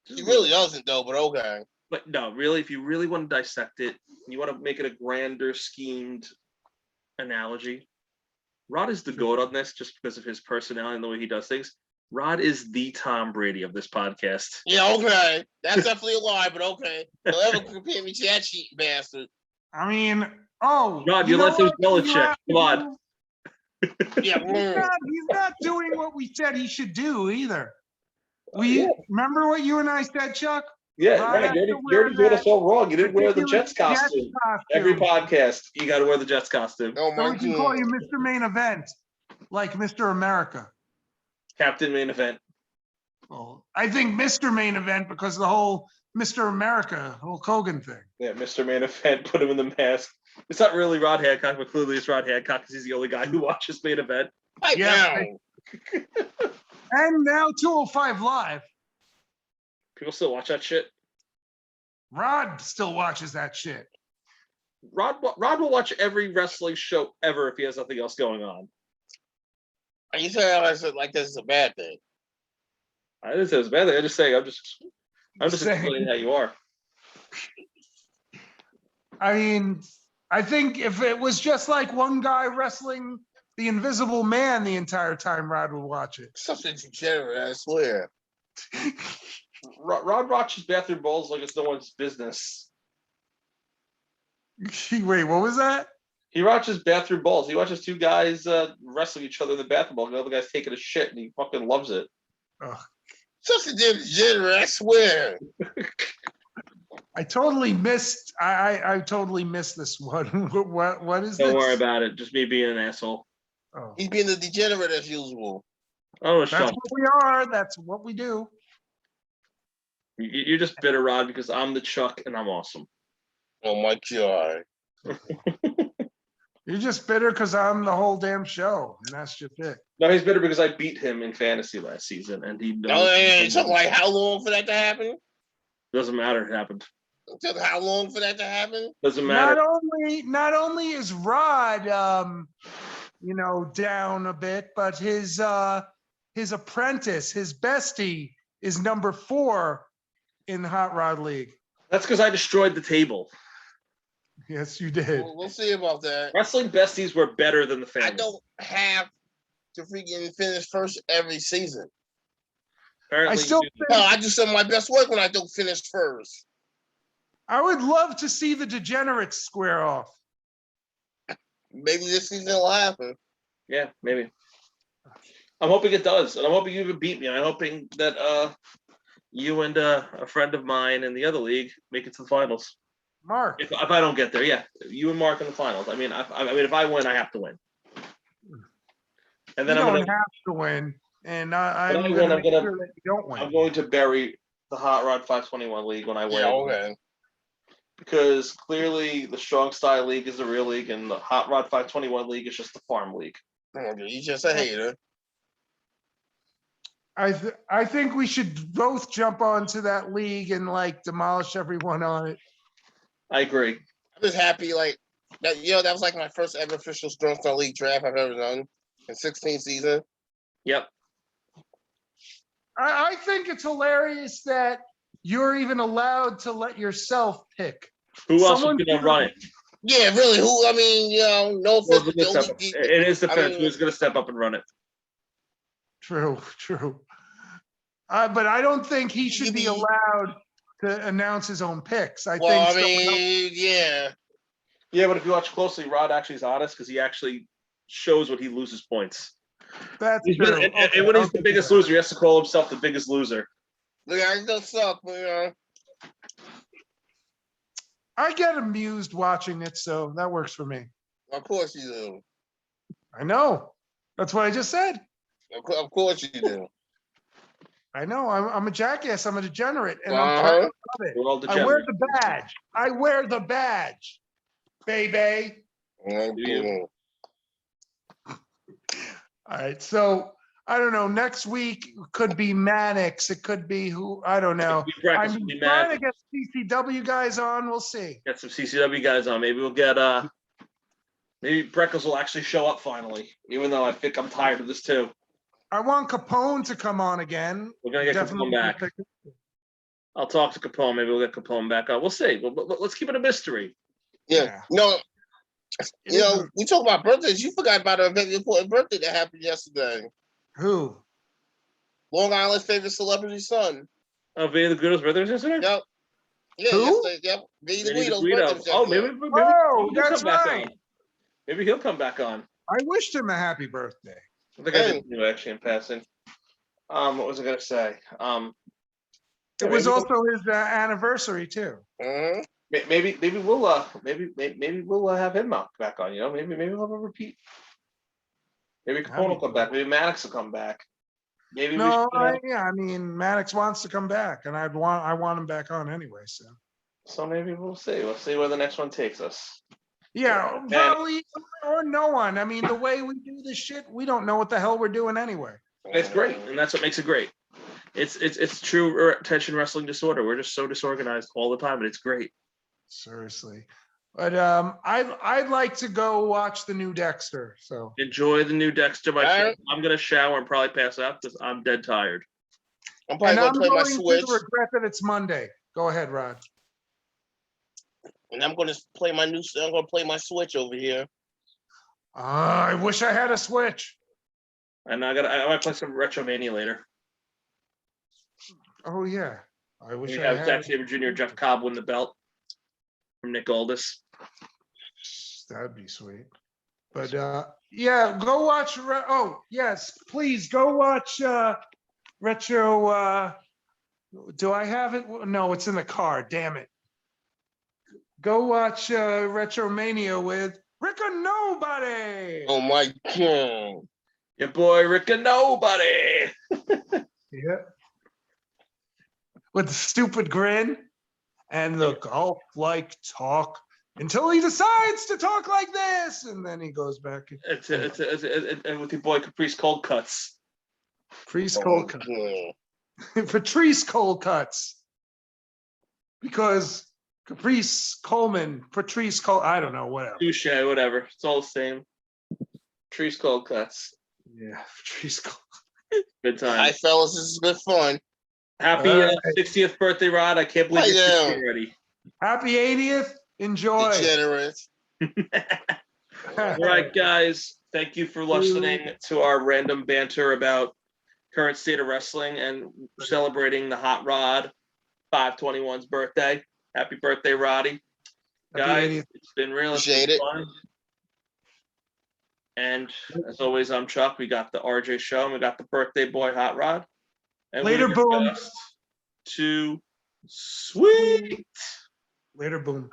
She really doesn't, though. But okay. But no, really, if you really want to dissect it, you want to make it a grander schemed analogy. Rod is the GOAT on this just because of his personality and the way he does things. Rod is the Tom Brady of this podcast. Yeah, okay. That's definitely a lie, but okay. Don't ever compare me to that cheating bastard. I mean, Rod, you let those Belichick. Come on. Yeah, he's not doing what we said he should do either. Remember what you and I said, Chuck? Yeah, right. You already doing us all wrong. You didn't wear the Jets costume. Every podcast, you got to wear the Jets costume. Oh my God. So we can call you Mr. Main Event, like Mr. America. Captain Main Event. Well, I think Mr. Main Event because of the whole Mr. America, Hulk Hogan thing. Yeah, Mr. Main Event, put him in the mask. It's not really Rod Hancock, but clearly it's Rod Hancock because he's the only guy who watches Main Event. Yeah. And now 205 Live. People still watch that shit? Rod still watches that shit. Rod will watch every wrestling show ever if he has nothing else going on. Are you saying like this is a bad thing? I didn't say it was a bad thing. I'm just saying. I'm just explaining how you are. I mean, I think if it was just like one guy wrestling the Invisible Man the entire time, Rod would watch it. Such a degenerate, I swear. Rod watches bathroom bowls like it's no one's business. Wait, what was that? He watches bathroom bowls. He watches two guys wrestling each other in the bathroom bowl. The other guy's taking a shit, and he fucking loves it. Oh. Such a degenerate, I swear. I totally missed. I totally missed this one. What is this? Don't worry about it. Just me being an asshole. Oh. He's being a degenerate as usual. Oh, that's what we are. That's what we do. You're just bitter, Rod, because I'm the Chuck and I'm awesome. Oh my God. You're just bitter because I'm the whole damn show, and that's just it. No, he's bitter because I beat him in fantasy last season, and he. It took like how long for that to happen? Doesn't matter. It happened. It took how long for that to happen? Doesn't matter. Not only is Rod, down a bit, but his apprentice, his bestie, is number 4 in the Hot Rod League. That's because I destroyed the table. Yes, you did. We'll see about that. Wrestling besties were better than the family. I don't have to freaking finish first every season. Apparently, I do some of my best work when I don't finish first. I would love to see the degenerates square off. Maybe this season will happen. Yeah, maybe. I'm hoping it does, and I'm hoping you even beat me. I'm hoping that you and a friend of mine in the other league make it to the finals. Mark. If I don't get there, yeah, you and Mark in the finals. I mean, if I win, I have to win. And then you don't have to win, and I'm going to make sure that you don't win. I'm going to bury the Hot Rod 521 league when I win. Yeah, okay. Because clearly the Strong Style League is the real league, and the Hot Rod 521 League is just the farm league. You're just a hater. I think we should both jump onto that league and demolish everyone on it. I agree. I'm just happy that that was my first ever official Strong Style League draft I've ever done in 16th season. Yep. I think it's hilarious that you're even allowed to let yourself pick. Who else is Someone going to run it? Yeah, really. Who? I mean, no Who's offense. gonna step up? In his defense, mean- who's going to step up and run it? True. But I don't think he should be allowed to announce his own picks. I Well, I think mean, yeah. Yeah, but if you watch closely, Rod actually is honest because he actually shows when he loses points. that's He's true. been, and when he's the biggest loser, he has to call himself the biggest loser. Look, I still suck, but I get amused watching it, so that works for me. of course you do. I know. That's what I just said. Of course you do. I know. I'm a jackass. I'm a degenerate, and I'm proud of it. We're all I wear degenerate. the badge. I wear the badge, baby. Okay. All right. So I don't know. Next week could be Mannix. It could be who, I don't know. We practice I'm will be trying mad. to get CCW guys on. We'll see. Get some CCW guys on. Maybe we'll get maybe Breckles will actually show up finally. Even though I think I'm tired of this too. I want Capone to come on again. We're gonna get Capone back. pick- I'll talk to Capone. Maybe we'll get Capone back on. We'll see. But let's keep it a mystery. Yeah. No, we talk about birthdays. You forgot about a very important birthday that happened yesterday. Who? Long Island's favorite celebrity son. Oh, Vinny the Guido's birthday was yesterday? Yep. Yeah, Who? yesterday. Yep. Vinny the Vinny the Guido's Guido. birthday was Oh, yesterday. maybe Oh, he'll that's come back right. on. Maybe he'll come back on. I wished him a happy birthday. I think I did actually in passing. What was I gonna say? It was also his anniversary too. Mhm. Maybe we'll have him back on. Maybe we'll have a repeat. Maybe Capone will come back. Maybe Maddox will come back. Maybe No, we should. I mean, Maddox wants to come back, and I want him back on anyway. So maybe we'll see. We'll see where the next one takes us. Yeah, probably or no one. I mean, the way we do this shit, we don't know what the hell we're doing anyway. It's great, and that's what makes it great. It's true attention wrestling disorder. We're just so disorganized all the time, but it's great. Seriously. But I'd like to go watch the new Dexter. So Enjoy the new Dexter. Alright. I'm gonna shower and probably pass out because I'm dead tired. I'm probably I'm gonna play my going Switch, to regret that it's Monday. Go ahead, Rod. and I'm gonna play my new. I'm gonna play my Switch over here. I wish I had a Switch. And I might play some Retromania later. Oh yeah, I wish We I have had. Zack Sabre Jr. Jeff Cobb win the belt from Nick Aldis. That'd be sweet. But yeah, go watch. Oh yes, please go watch Retro. Do I have it? No, it's in the car. Damn it. Go watch Retromania with Rick or Nobody. Oh my god! Your boy Rick and Nobody. Yeah. With the stupid grin and the golf like talk until he decides to talk like this, and then he goes back. And with your boy Caprice Cold Cuts. Patrice cold cuts. Patrice cold cuts. Because Caprice Coleman, Patrice Cole, I don't know, whatever. Touche, whatever. It's all the same. Caprice Cold Cuts. Yeah, Patrice Cole. Good time. Hi, fellas. This has been fun. Happy 60th birthday, Rod. I can't believe you're 60 already. Happy 80th. Enjoy. Degenerate. All right, guys. Thank you for listening to our random banter about current state of wrestling and celebrating the Hot Rod 521's birthday. Happy birthday, Roddy. Guys, 80th. it's been real. It's Appreciate been it. fun. And as always, I'm Chuck. We got the RJ show and we got the birthday boy Hot Rod. And Later, we boom. discussed too sweet. Later, boom.